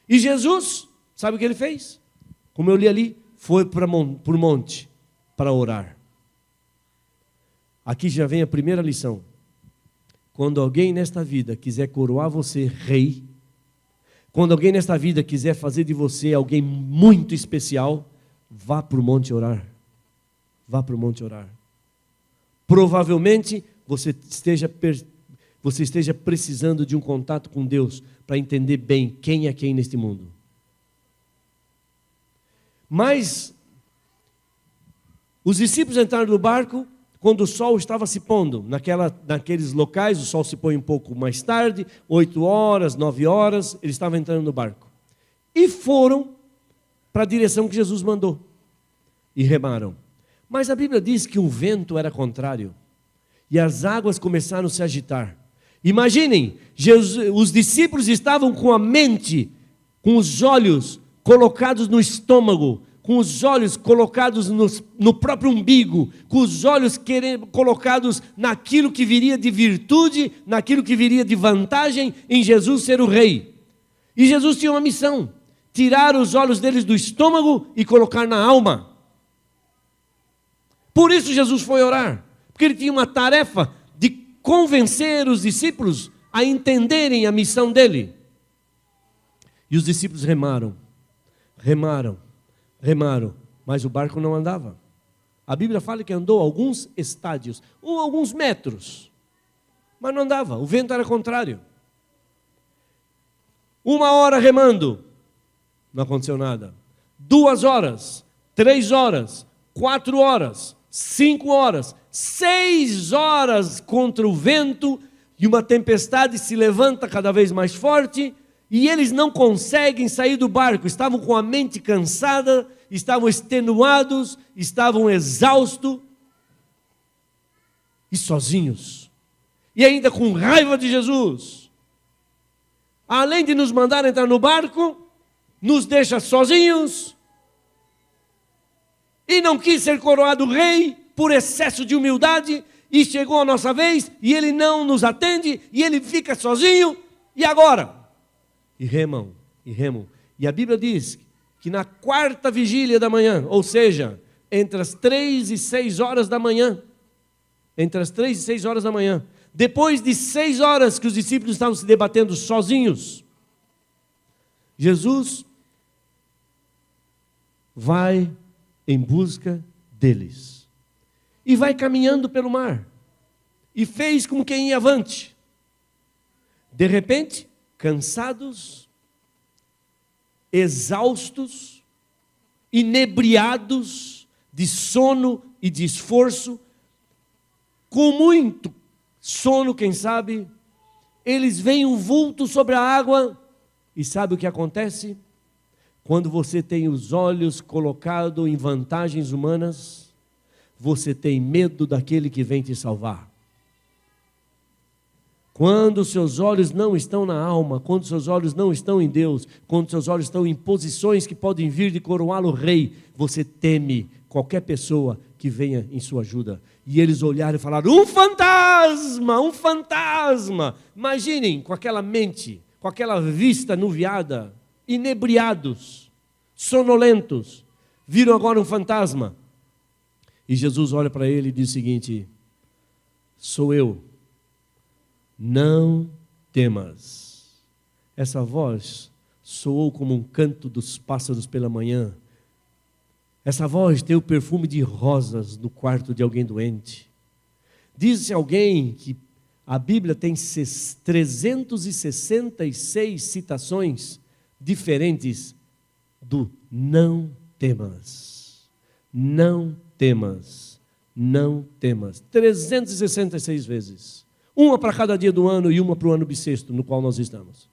E Jesus, sabe o que ele fez? Como eu li ali, foi para o monte para orar. Aqui já vem a primeira lição. Quando alguém nesta vida quiser coroar você rei, quando alguém nesta vida quiser fazer de você alguém muito especial, vá para o monte orar. Vá para o monte orar. Provavelmente você esteja precisando de um contato com Deus para entender bem quem é quem neste mundo. Mas os discípulos entraram no barco quando o sol estava se pondo. Naqueles locais o sol se põe um pouco mais tarde, 8 horas, 9 horas, eles estavam entrando no barco. E foram para a direção que Jesus mandou. E remaram. Mas a Bíblia diz que o vento era contrário. E as águas começaram a se agitar. Imaginem, os discípulos estavam com a mente, com os olhos colocados no estômago, com os olhos colocados no próprio umbigo, com os olhos colocados naquilo que viria de virtude, naquilo que viria de vantagem em Jesus ser o rei. E Jesus tinha uma missão, tirar os olhos deles do estômago e colocar na alma. Por isso Jesus foi orar, porque ele tinha uma tarefa de convencer os discípulos a entenderem a missão dele. E os discípulos remaram, mas o barco não andava. A Bíblia fala que andou alguns estádios, ou alguns metros, mas não andava, o vento era contrário. 1 hora remando, não aconteceu nada. 2 horas, 3 horas, 4 horas, 5 horas, 6 horas contra o vento, e uma tempestade se levanta cada vez mais forte, e eles não conseguem sair do barco. Estavam com a mente cansada, estavam extenuados, estavam exaustos e sozinhos, e ainda com raiva de Jesus. Além de nos mandar entrar no barco, nos deixa sozinhos, e não quis ser coroado rei por excesso de humildade, e chegou a nossa vez, e ele não nos atende, e ele fica sozinho, e agora? E remam, e remam. E a Bíblia diz que na 4ª vigília da manhã, ou seja, entre as 3 e 6 horas da manhã, depois de 6 horas que os discípulos estavam se debatendo sozinhos, Jesus vai em busca deles. E vai caminhando pelo mar. E fez como quem ia avante. De repente, cansados, exaustos, inebriados de sono e de esforço, com muito sono, quem sabe, eles veem um vulto sobre a água. E sabe o que acontece? Quando você tem os olhos colocados em vantagens humanas, você tem medo daquele que vem te salvar. Quando seus olhos não estão na alma, quando seus olhos não estão em Deus, quando seus olhos estão em posições que podem vir de coroá-lo rei, você teme qualquer pessoa que venha em sua ajuda. E eles olharam e falaram: um fantasma, um fantasma. Imaginem, com aquela mente, com aquela vista nuviada, inebriados, sonolentos, viram agora um fantasma. E Jesus olha para ele e diz o seguinte: sou eu, não temas. Essa voz soou como um canto dos pássaros pela manhã. Essa voz tem o perfume de rosas no quarto de alguém doente. Diz-se alguém que a Bíblia tem 366 citações diferentes do não temas. Não temas. Não temas. 366 vezes. Uma para cada dia do ano e uma para o ano bissexto no qual nós estamos.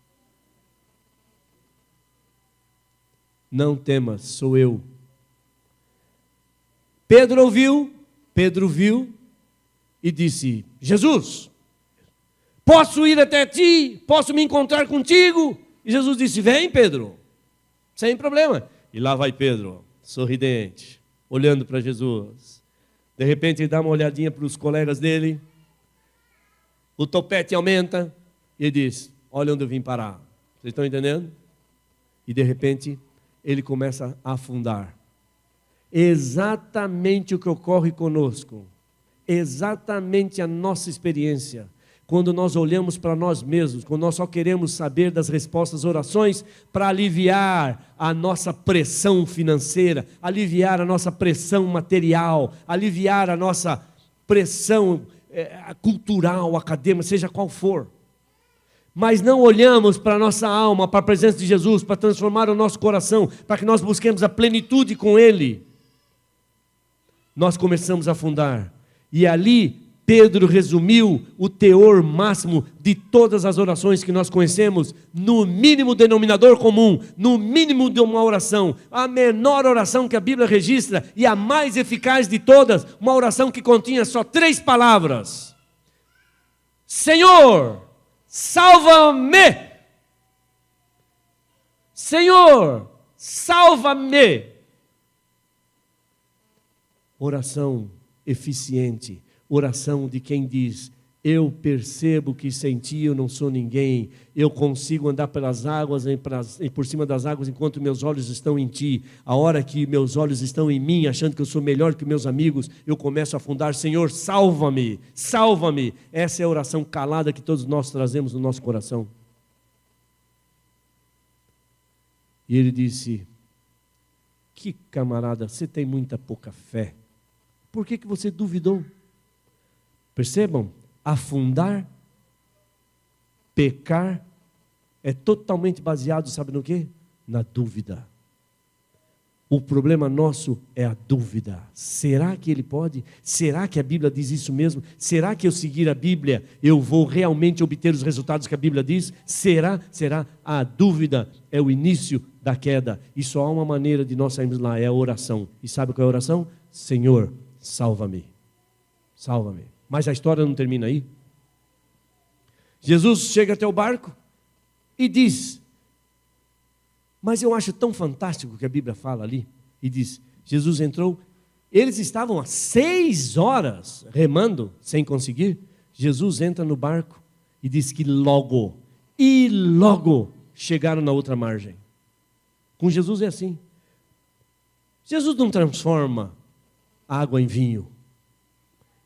Não temas, sou eu. Pedro viu e disse: Jesus, posso ir até ti? Posso me encontrar contigo? E Jesus disse: vem, Pedro, sem problema. E lá vai Pedro, sorridente, olhando para Jesus. De repente ele dá uma olhadinha para os colegas dele, o topete aumenta, e ele diz: olha onde eu vim parar. Vocês estão entendendo? E de repente ele começa a afundar. Exatamente o que ocorre conosco, exatamente a nossa experiência, quando nós olhamos para nós mesmos, quando nós só queremos saber das respostas às orações para aliviar a nossa pressão financeira, aliviar a nossa pressão material, aliviar a nossa pressão cultural, acadêmica, seja qual for. Mas não olhamos para a nossa alma, para a presença de Jesus, para transformar o nosso coração, para que nós busquemos a plenitude com Ele. Nós começamos a afundar. E ali Pedro resumiu o teor máximo de todas as orações que nós conhecemos, no mínimo denominador comum, no mínimo de uma oração, a menor oração que a Bíblia registra e a mais eficaz de todas, uma oração que continha só 3 palavras: Senhor, salva-me! Senhor, salva-me! Oração eficiente, oração de quem diz: eu percebo que sem ti eu não sou ninguém, eu consigo andar pelas águas e por cima das águas enquanto meus olhos estão em ti. A hora que meus olhos estão em mim, achando que eu sou melhor que meus amigos, eu começo a afundar. Senhor, salva-me, salva-me. Essa é a oração calada que todos nós trazemos no nosso coração. E ele disse: que camarada, você tem muita pouca fé. Por que você duvidou? Percebam, afundar, pecar, é totalmente baseado, sabe no quê? Na dúvida. O problema nosso é a dúvida. Será que ele pode? Será que a Bíblia diz isso mesmo? Será que eu seguir a Bíblia, eu vou realmente obter os resultados que a Bíblia diz? Será? A dúvida é o início da queda. E só há uma maneira de nós sairmos lá, é a oração. E sabe qual é a oração? Senhor, salva-me. Salva-me. Mas a história não termina aí. Jesus chega até o barco e diz... Mas eu acho tão fantástico que a Bíblia fala ali, e diz, Jesus entrou, eles estavam há 6 horas remando, sem conseguir. Jesus entra no barco e diz que logo chegaram na outra margem. Com Jesus é assim. Jesus não transforma água em vinho.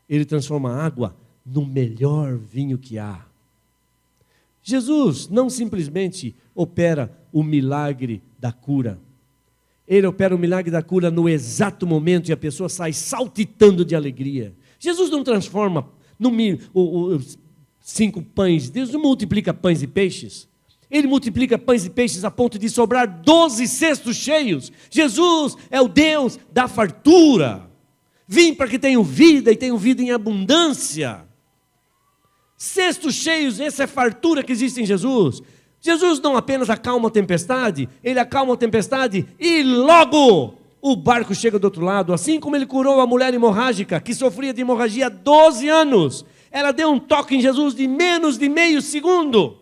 Ele transforma a água no melhor vinho que há. Jesus não simplesmente opera o milagre da cura. Ele opera o milagre da cura no exato momento e a pessoa sai saltitando de alegria. Jesus não transforma os 5 pães, Deus não multiplica pães e peixes. Ele multiplica pães e peixes a ponto de sobrar 12 cestos cheios. Jesus é o Deus da fartura. Vim para que tenham vida e tenham vida em abundância. Cestos cheios, essa é a fartura que existe em Jesus. Jesus não apenas acalma a tempestade, ele acalma a tempestade e logo o barco chega do outro lado. Assim como ele curou a mulher hemorrágica, que sofria de hemorragia há 12 anos. Ela deu um toque em Jesus de menos de meio segundo.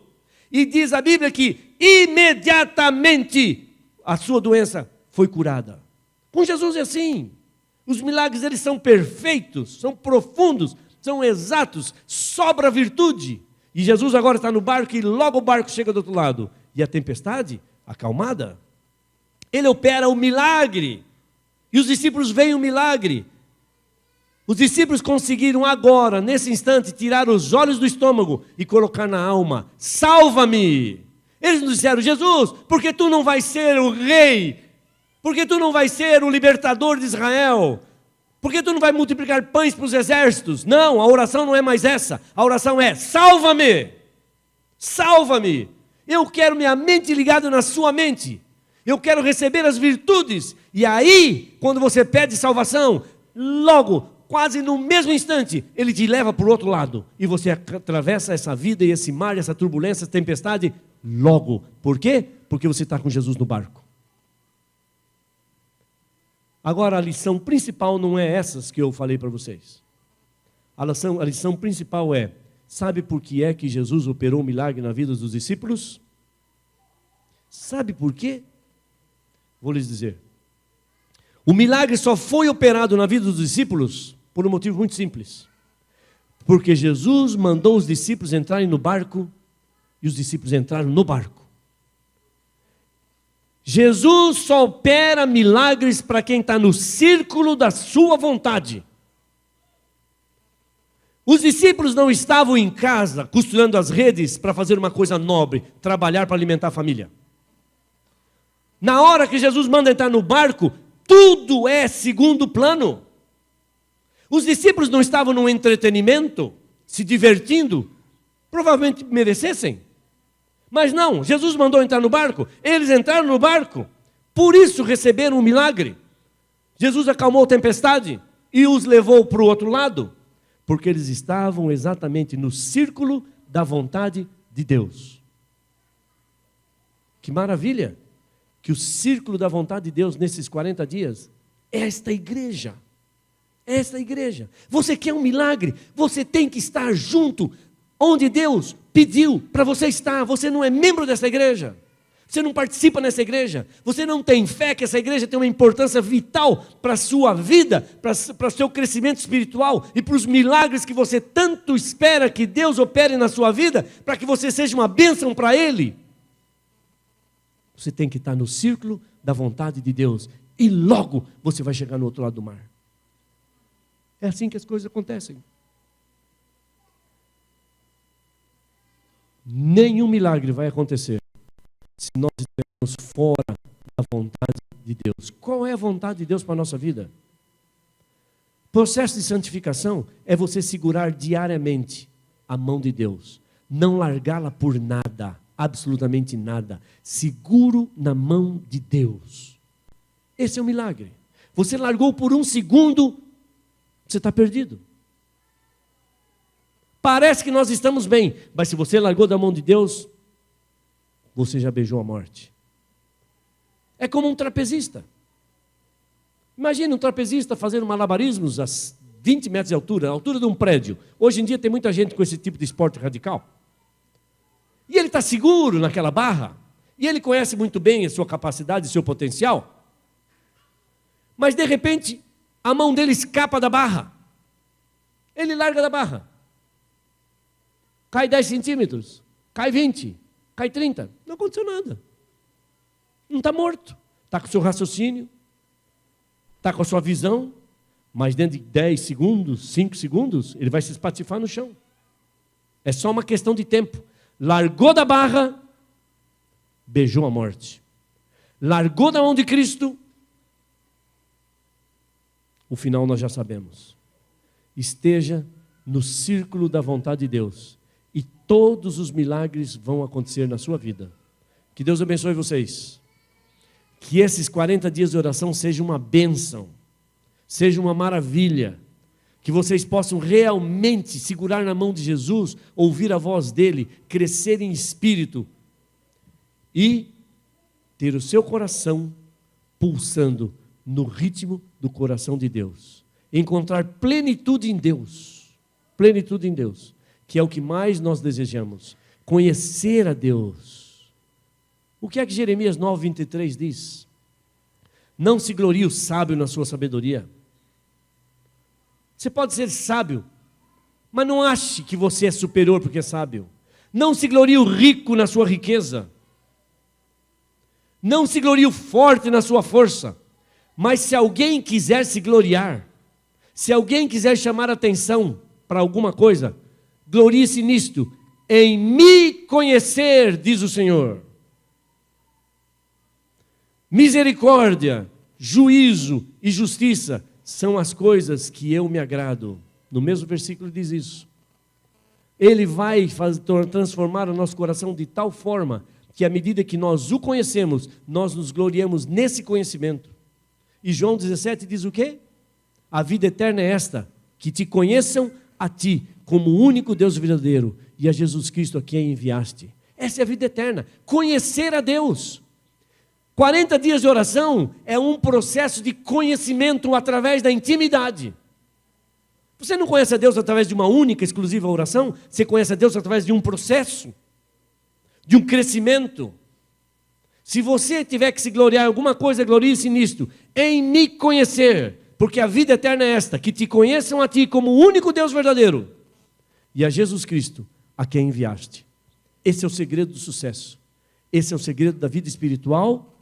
E diz a Bíblia que imediatamente a sua doença foi curada. Com Jesus é assim. Os milagres eles são perfeitos, são profundos, são exatos, sobra virtude. E Jesus agora está no barco e logo o barco chega do outro lado. E a tempestade, acalmada. Ele opera o milagre. E os discípulos veem o milagre. Os discípulos conseguiram agora, nesse instante, tirar os olhos do estômago e colocar na alma, salva-me. Eles nos disseram, Jesus, por que tu não vais ser o rei? Por que tu não vais ser o libertador de Israel? Por que tu não vai multiplicar pães para os exércitos? Não, a oração não é mais essa. A oração é, salva-me. Salva-me. Eu quero minha mente ligada na sua mente. Eu quero receber as virtudes. E aí, quando você pede salvação, logo, quase no mesmo instante, ele te leva para o outro lado. E você atravessa essa vida e esse mar, essa turbulência, essa tempestade, logo. Por quê? Porque você está com Jesus no barco. Agora, a lição principal não é essas que eu falei para vocês. A lição principal é, sabe por que é que Jesus operou um milagre na vida dos discípulos? Sabe por quê? Vou lhes dizer. O milagre só foi operado na vida dos discípulos por um motivo muito simples. Porque Jesus mandou os discípulos entrarem no barco e os discípulos entraram no barco. Jesus só opera milagres para quem está no círculo da sua vontade. Os discípulos não estavam em casa costurando as redes para fazer uma coisa nobre, trabalhar para alimentar a família. Na hora que Jesus manda entrar no barco, tudo é segundo plano. Os discípulos não estavam num entretenimento, se divertindo, provavelmente merecessem. Mas não, Jesus mandou entrar no barco, eles entraram no barco, por isso receberam um milagre. Jesus acalmou a tempestade e os levou para o outro lado, porque eles estavam exatamente no círculo da vontade de Deus. Que maravilha! Que o círculo da vontade de Deus nesses 40 dias é esta igreja. É esta igreja. Você quer um milagre? Você tem que estar junto onde Deus pediu para você estar. Você não é membro dessa igreja. Você não participa nessa igreja. Você não tem fé que essa igreja tem uma importância vital para a sua vida, para o seu crescimento espiritual e para os milagres que você tanto espera que Deus opere na sua vida, para que você seja uma bênção para Ele. Você tem que estar no círculo da vontade de Deus. E logo você vai chegar no outro lado do mar. É assim que as coisas acontecem. Nenhum milagre vai acontecer se nós estivermos fora da vontade de Deus. Qual é a vontade de Deus para a nossa vida? O processo de santificação é você segurar diariamente a mão de Deus. Não largá-la por nada. Absolutamente nada. Seguro na mão de Deus. Esse é o milagre. Você largou por um segundo, você está perdido. Parece que nós estamos bem, mas se você largou da mão de Deus, você já beijou a morte. É como um trapezista. Imagina um trapezista fazendo malabarismos a 20 metros de altura, a altura de um prédio. Hoje em dia tem muita gente com esse tipo de esporte radical. E ele está seguro naquela barra, e ele conhece muito bem a sua capacidade, o seu potencial. Mas de repente, a mão dele escapa da barra. Ele larga da barra. Cai 10 centímetros, cai 20, cai 30. Não aconteceu nada. Não está morto. Está com o seu raciocínio, está com a sua visão, mas dentro de 10 segundos, 5 segundos, ele vai se espatifar no chão. É só uma questão de tempo. Largou da barra, beijou a morte. Largou da mão de Cristo, o final nós já sabemos. Esteja no círculo da vontade de Deus e todos os milagres vão acontecer na sua vida. Que Deus abençoe vocês. Que esses 40 dias de oração sejam uma bênção, seja uma maravilha. Que vocês possam realmente segurar na mão de Jesus, ouvir a voz dele, crescer em espírito e ter o seu coração pulsando no ritmo do coração de Deus. Encontrar plenitude em Deus. Plenitude em Deus, que é o que mais nós desejamos. Conhecer a Deus. O que é que Jeremias 9:23 diz? Não se glorie o sábio na sua sabedoria. Você pode ser sábio, mas não ache que você é superior porque é sábio. Não se glorie o rico na sua riqueza. Não se glorie o forte na sua força. Mas se alguém quiser se gloriar, se alguém quiser chamar atenção para alguma coisa, glorie-se nisto, em me conhecer, diz o Senhor. Misericórdia, juízo e justiça são as coisas que eu me agrado. No mesmo versículo diz isso. Ele vai transformar o nosso coração de tal forma que à medida que nós o conhecemos, nós nos gloriamos nesse conhecimento. E João 17 diz o quê? A vida eterna é esta, que te conheçam a ti como o único Deus verdadeiro e a Jesus Cristo a quem enviaste. Essa é a vida eterna, conhecer a Deus. 40 dias de oração é um processo de conhecimento através da intimidade. Você não conhece a Deus através de uma única, exclusiva oração, você conhece a Deus através de um processo, de um crescimento. Se você tiver que se gloriar em alguma coisa, glorie-se nisto, em me conhecer, porque a vida eterna é esta, que te conheçam a ti como o único Deus verdadeiro e a Jesus Cristo a quem enviaste. Esse é o segredo do sucesso. Esse é o segredo da vida espiritual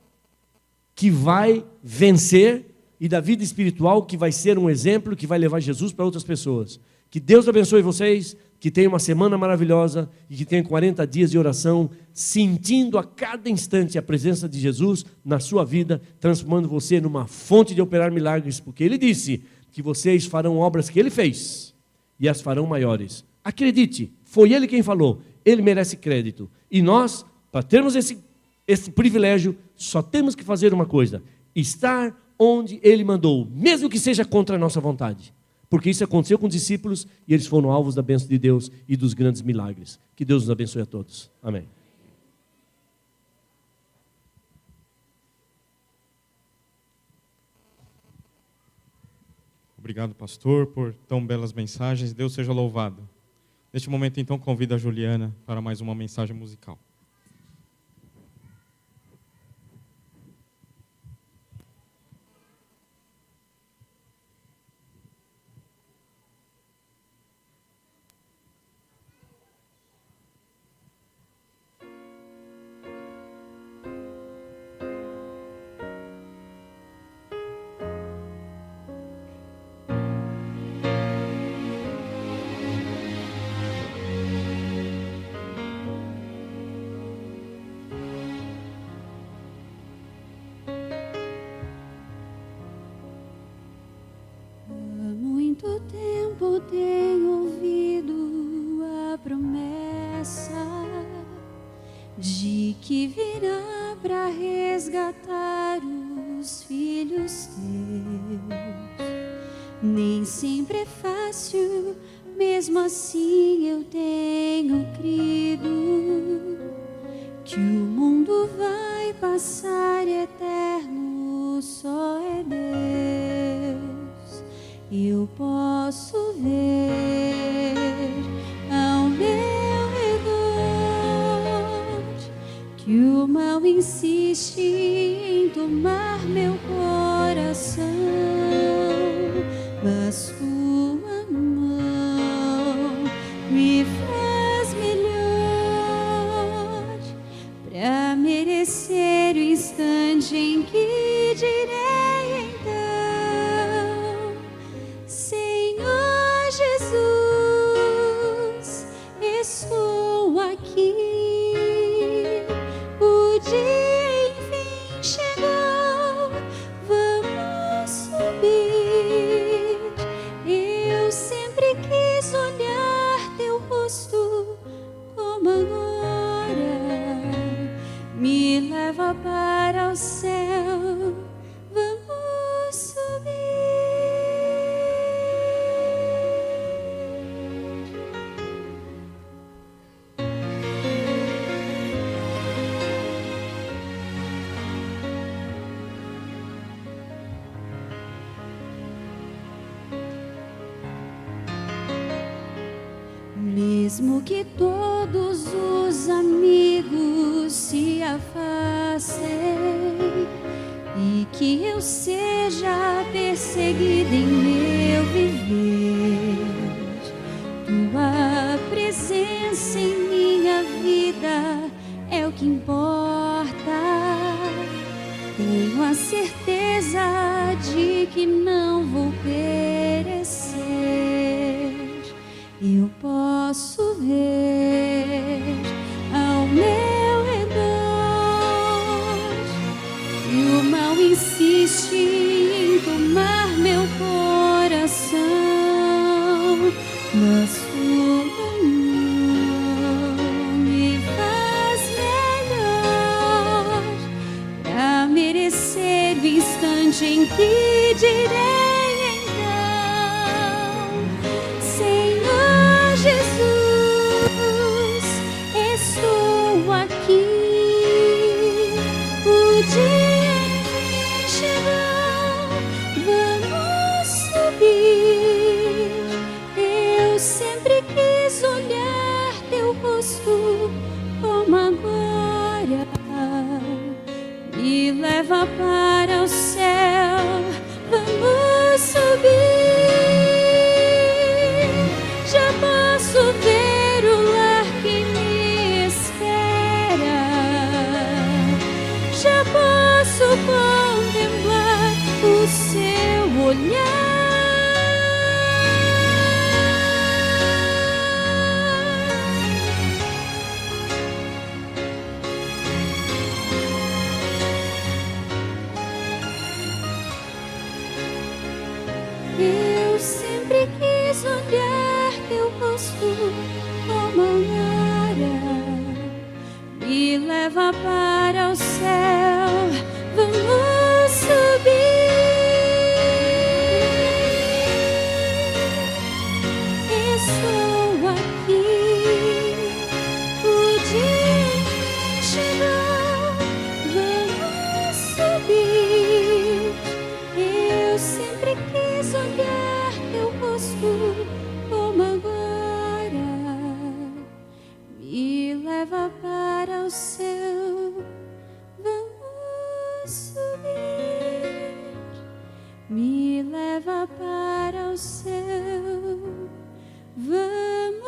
que vai vencer e da vida espiritual que vai ser um exemplo que vai levar Jesus para outras pessoas. Que Deus abençoe vocês, que tenham uma semana maravilhosa e que tenham 40 dias de oração, sentindo a cada instante a presença de Jesus na sua vida, transformando você numa fonte de operar milagres, porque Ele disse que vocês farão obras que Ele fez e as farão maiores. Acredite, foi Ele quem falou, Ele merece crédito. E nós, para termos esse privilégio, só temos que fazer uma coisa, estar onde Ele mandou, mesmo que seja contra a nossa vontade. Porque isso aconteceu com os discípulos e eles foram alvos da bênção de Deus e dos grandes milagres. Que Deus nos abençoe a todos. Amém.
Obrigado, pastor, por tão belas mensagens. Deus seja louvado. Neste momento, então, convido a Juliana para mais uma mensagem musical.
Muito tempo tenho ouvido a promessa de que virá para resgatar os filhos teus. Nem sempre é fácil, mesmo assim eu tenho crido que o mundo vai passar e eterno só é Deus. Eu posso ver ao meu redor que o mal insiste em tomar meu coração, mas tua mão me faz melhor para merecer o instante em que direi então: Senhor Jesus, estou aqui. O dia enfim chegou, vamos subir. Eu sempre quis olhar teu rosto como agora. Me leva para o céu, vamos subir. Mesmo que todos os amigos se afastem e que eu seja perseguida em meu viver, tua presença em minha vida é o que importa. Tenho a certeza de que não vou perecer. Eu posso ver ao meu redor que o mal insiste em tomar meu coração, mas tua mão me faz melhor para merecer o instante em que direi Jesus, estou aqui. O dia enfim chegou, vamos subir. Eu sempre quis olhar teu rosto como agora. Me leva para o céu, vamos subir. Já posso ver o lar que me espera. Já posso contemplar o seu olhar. Eu sempre quis olhar teu rosto como agora. Me leva para o céu, vamos subir. Estou aqui. O dia chegou, vamos subir. Eu sempre quis olhar teu rosto como agora. Me leva para o céu, vamos subir. Me leva para o céu, vamos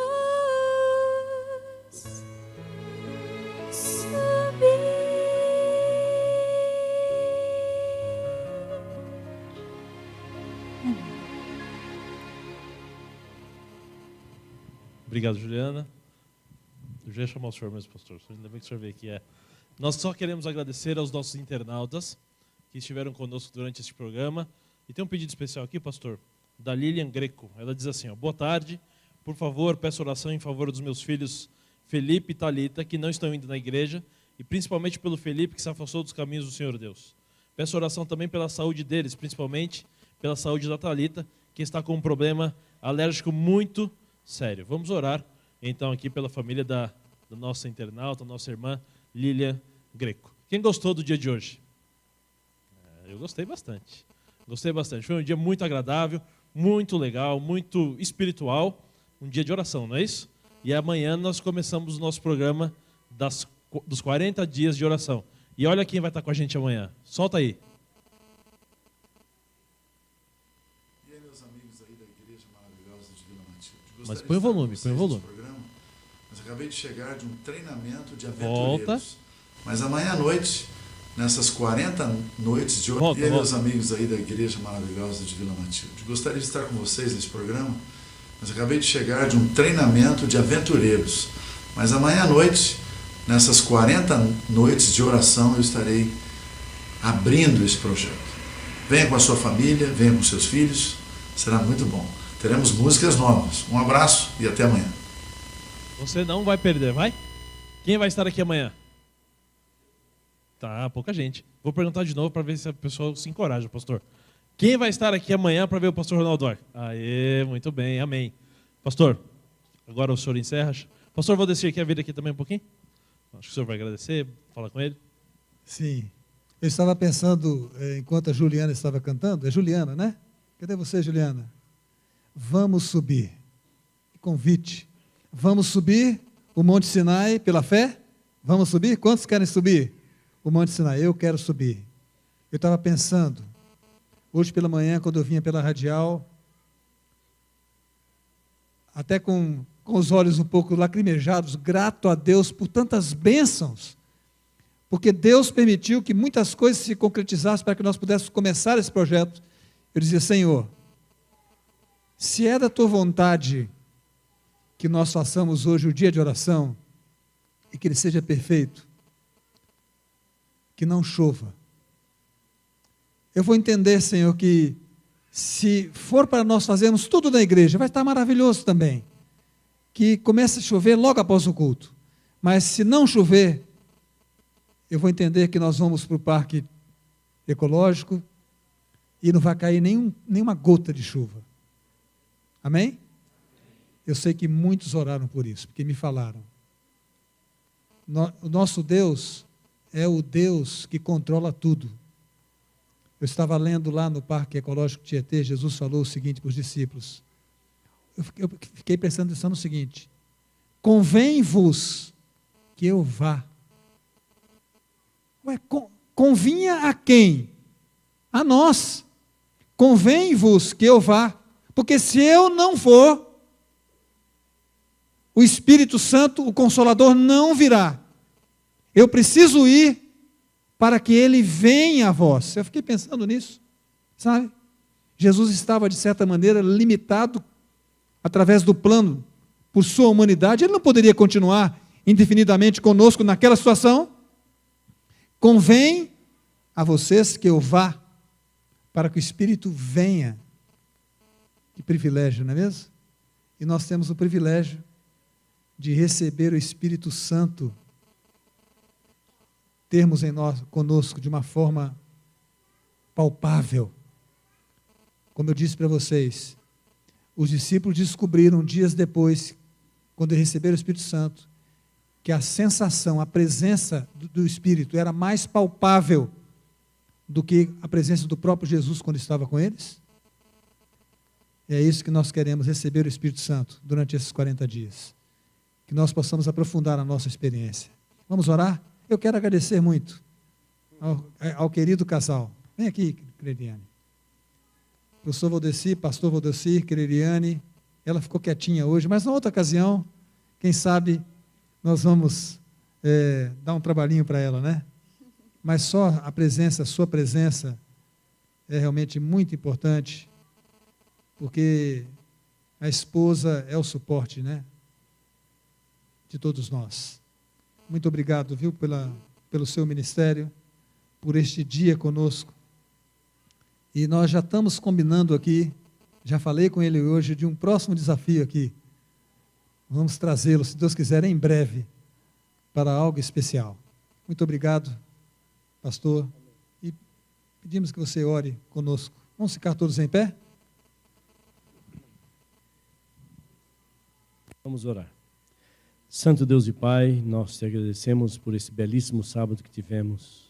subir.
Obrigado, Juliana. Eu já ia chamar o senhor mesmo, pastor. Ainda bem que o senhor veio aqui. Nós só queremos agradecer aos nossos internautas que estiveram conosco durante este programa. E tem um pedido especial aqui, pastor, da Lilian Greco. Ela diz assim, ó: boa tarde, por favor, peço oração em favor dos meus filhos Felipe e Thalita, que não estão indo na igreja, e principalmente pelo Felipe, que se afastou dos caminhos do Senhor Deus. Peço oração também pela saúde deles, principalmente pela saúde da Thalita, que está com um problema alérgico muito sério. Vamos orar, então, aqui pela família da nossa internauta, nossa irmã Lília Greco. Quem gostou do dia de hoje? Eu gostei bastante. Gostei bastante. Foi um dia muito agradável, muito legal, muito espiritual. Um dia de oração, não é isso? E amanhã nós começamos o nosso programa dos 40 dias de oração. E olha quem vai estar com a gente amanhã. Solta aí.
E aí, meus amigos aí da Igreja Maravilhosa de Vila Matilde.
Mas põe o volume, põe o volume.
Mas acabei de chegar de um treinamento de
Volta.
aventureiros. Mas amanhã à noite, nessas 40 noites de oração.
Volta,
E aí, meus
volta.
amigos aí da Igreja Maravilhosa de Vila Matilde. Gostaria de estar com vocês nesse programa, mas acabei de chegar de um treinamento de aventureiros. Mas amanhã à noite, nessas 40 noites de oração, eu estarei abrindo esse projeto. Venha com a sua família, venha com seus filhos, será muito bom. Teremos músicas novas. Um abraço e até amanhã.
Você não vai perder, vai? Quem vai estar aqui amanhã? Tá, pouca gente. Vou perguntar de novo para ver se a pessoa se encoraja, pastor. Quem vai estar aqui amanhã para ver o pastor Ronaldo Dória? Aê, muito bem, amém. Pastor, agora o senhor encerra. Pastor Valdecir, quer vir aqui também um pouquinho? Acho que o senhor vai agradecer, falar com ele.
Sim. Eu estava pensando, enquanto a Juliana estava cantando, é Juliana, né? Cadê você, Juliana? Vamos subir. Convite. Vamos subir o Monte Sinai pela fé? Vamos subir? Quantos querem subir o Monte Sinai? Eu quero subir. Eu estava pensando, hoje pela manhã, quando eu vinha pela radial, até com os olhos um pouco lacrimejados, grato a Deus por tantas bênçãos, porque Deus permitiu que muitas coisas se concretizassem para que nós pudéssemos começar esse projeto. Eu dizia, Senhor, se é da tua vontade que nós façamos hoje o dia de oração, e que ele seja perfeito, que não chova. Eu vou entender, Senhor, que se for para nós fazermos tudo na igreja, vai estar maravilhoso também, que comece a chover logo após o culto, mas se não chover, eu vou entender que nós vamos para o parque ecológico e não vai cair nenhuma gota de chuva. Amém? Eu sei que muitos oraram por isso, porque me falaram. O nosso Deus é o Deus que controla tudo. Eu estava lendo lá no Parque Ecológico Tietê, Jesus falou o seguinte para os discípulos. Eu fiquei pensando no seguinte: convém-vos que eu vá. Ué, convinha a quem? A nós. Convém-vos que eu vá. Porque se eu não for, o Espírito Santo, o Consolador, não virá. Eu preciso ir para que ele venha a vós. Eu fiquei pensando nisso, sabe? Jesus estava, de certa maneira, limitado através do plano por sua humanidade. Ele não poderia continuar indefinidamente conosco naquela situação. Convém a vocês que eu vá para que o Espírito venha. Que privilégio, não é mesmo? E nós temos o privilégio de receber o Espírito Santo, termos em nós, conosco, de uma forma palpável. Como eu disse para vocês, os discípulos descobriram dias depois, quando receberam o Espírito Santo, que a sensação, a presença do Espírito era mais palpável do que a presença do próprio Jesus quando estava com eles. E é isso que nós queremos, receber o Espírito Santo durante esses 40 dias. Que nós possamos aprofundar a nossa experiência. Vamos orar? Eu quero agradecer muito ao querido casal. Vem aqui, Creliane. Professor Valdecir, pastor Valdecir, Creliane. Ela ficou quietinha hoje, mas na outra ocasião, quem sabe, nós vamos dar um trabalhinho para ela, né? Mas só a presença, a sua presença, é realmente muito importante, porque a esposa é o suporte, né? De todos nós. Muito obrigado, viu, pelo seu ministério, por este dia conosco. E nós já estamos combinando aqui, já falei com ele hoje, de um próximo desafio aqui. Vamos trazê-lo, se Deus quiser, em breve, para algo especial. Muito obrigado, pastor. E pedimos que você ore conosco. Vamos ficar todos em pé?
Vamos orar. Santo Deus e Pai, nós te agradecemos por esse belíssimo sábado que tivemos,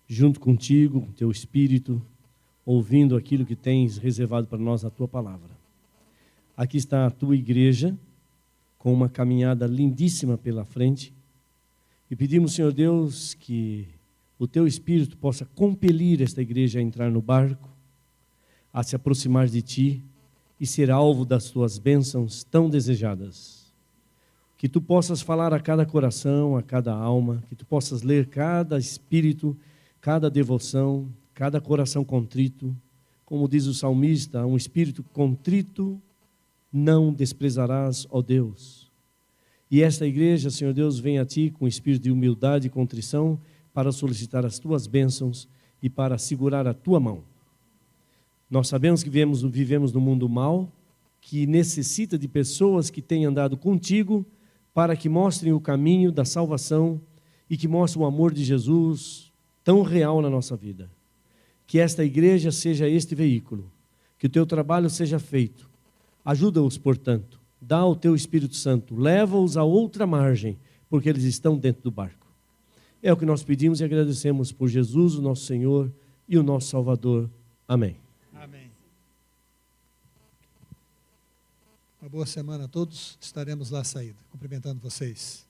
junto contigo, com teu Espírito, ouvindo aquilo que tens reservado para nós na tua palavra. Aqui está a tua igreja, com uma caminhada lindíssima pela frente, e pedimos, Senhor Deus, que o teu Espírito possa compelir esta igreja a entrar no barco, a se aproximar de ti e ser alvo das tuas bênçãos tão desejadas. Que tu possas falar a cada coração, a cada alma, que tu possas ler cada espírito, cada devoção, cada coração contrito. Como diz o salmista, um espírito contrito não desprezarás, ó Deus. E esta igreja, Senhor Deus, vem a ti com espírito de humildade e contrição para solicitar as tuas bênçãos e para segurar a tua mão. Nós sabemos que vivemos num mundo mau, que necessita de pessoas que tenham andado contigo para que mostrem o caminho da salvação e que mostrem o amor de Jesus tão real na nossa vida. Que esta igreja seja este veículo, que o teu trabalho seja feito. Ajuda-os, portanto, dá o teu Espírito Santo, leva-os a outra margem, porque eles estão dentro do barco. É o que nós pedimos e agradecemos por Jesus, o nosso Senhor e o nosso Salvador. Amém.
Amém. Uma boa semana a todos. Estaremos lá à saída, cumprimentando vocês.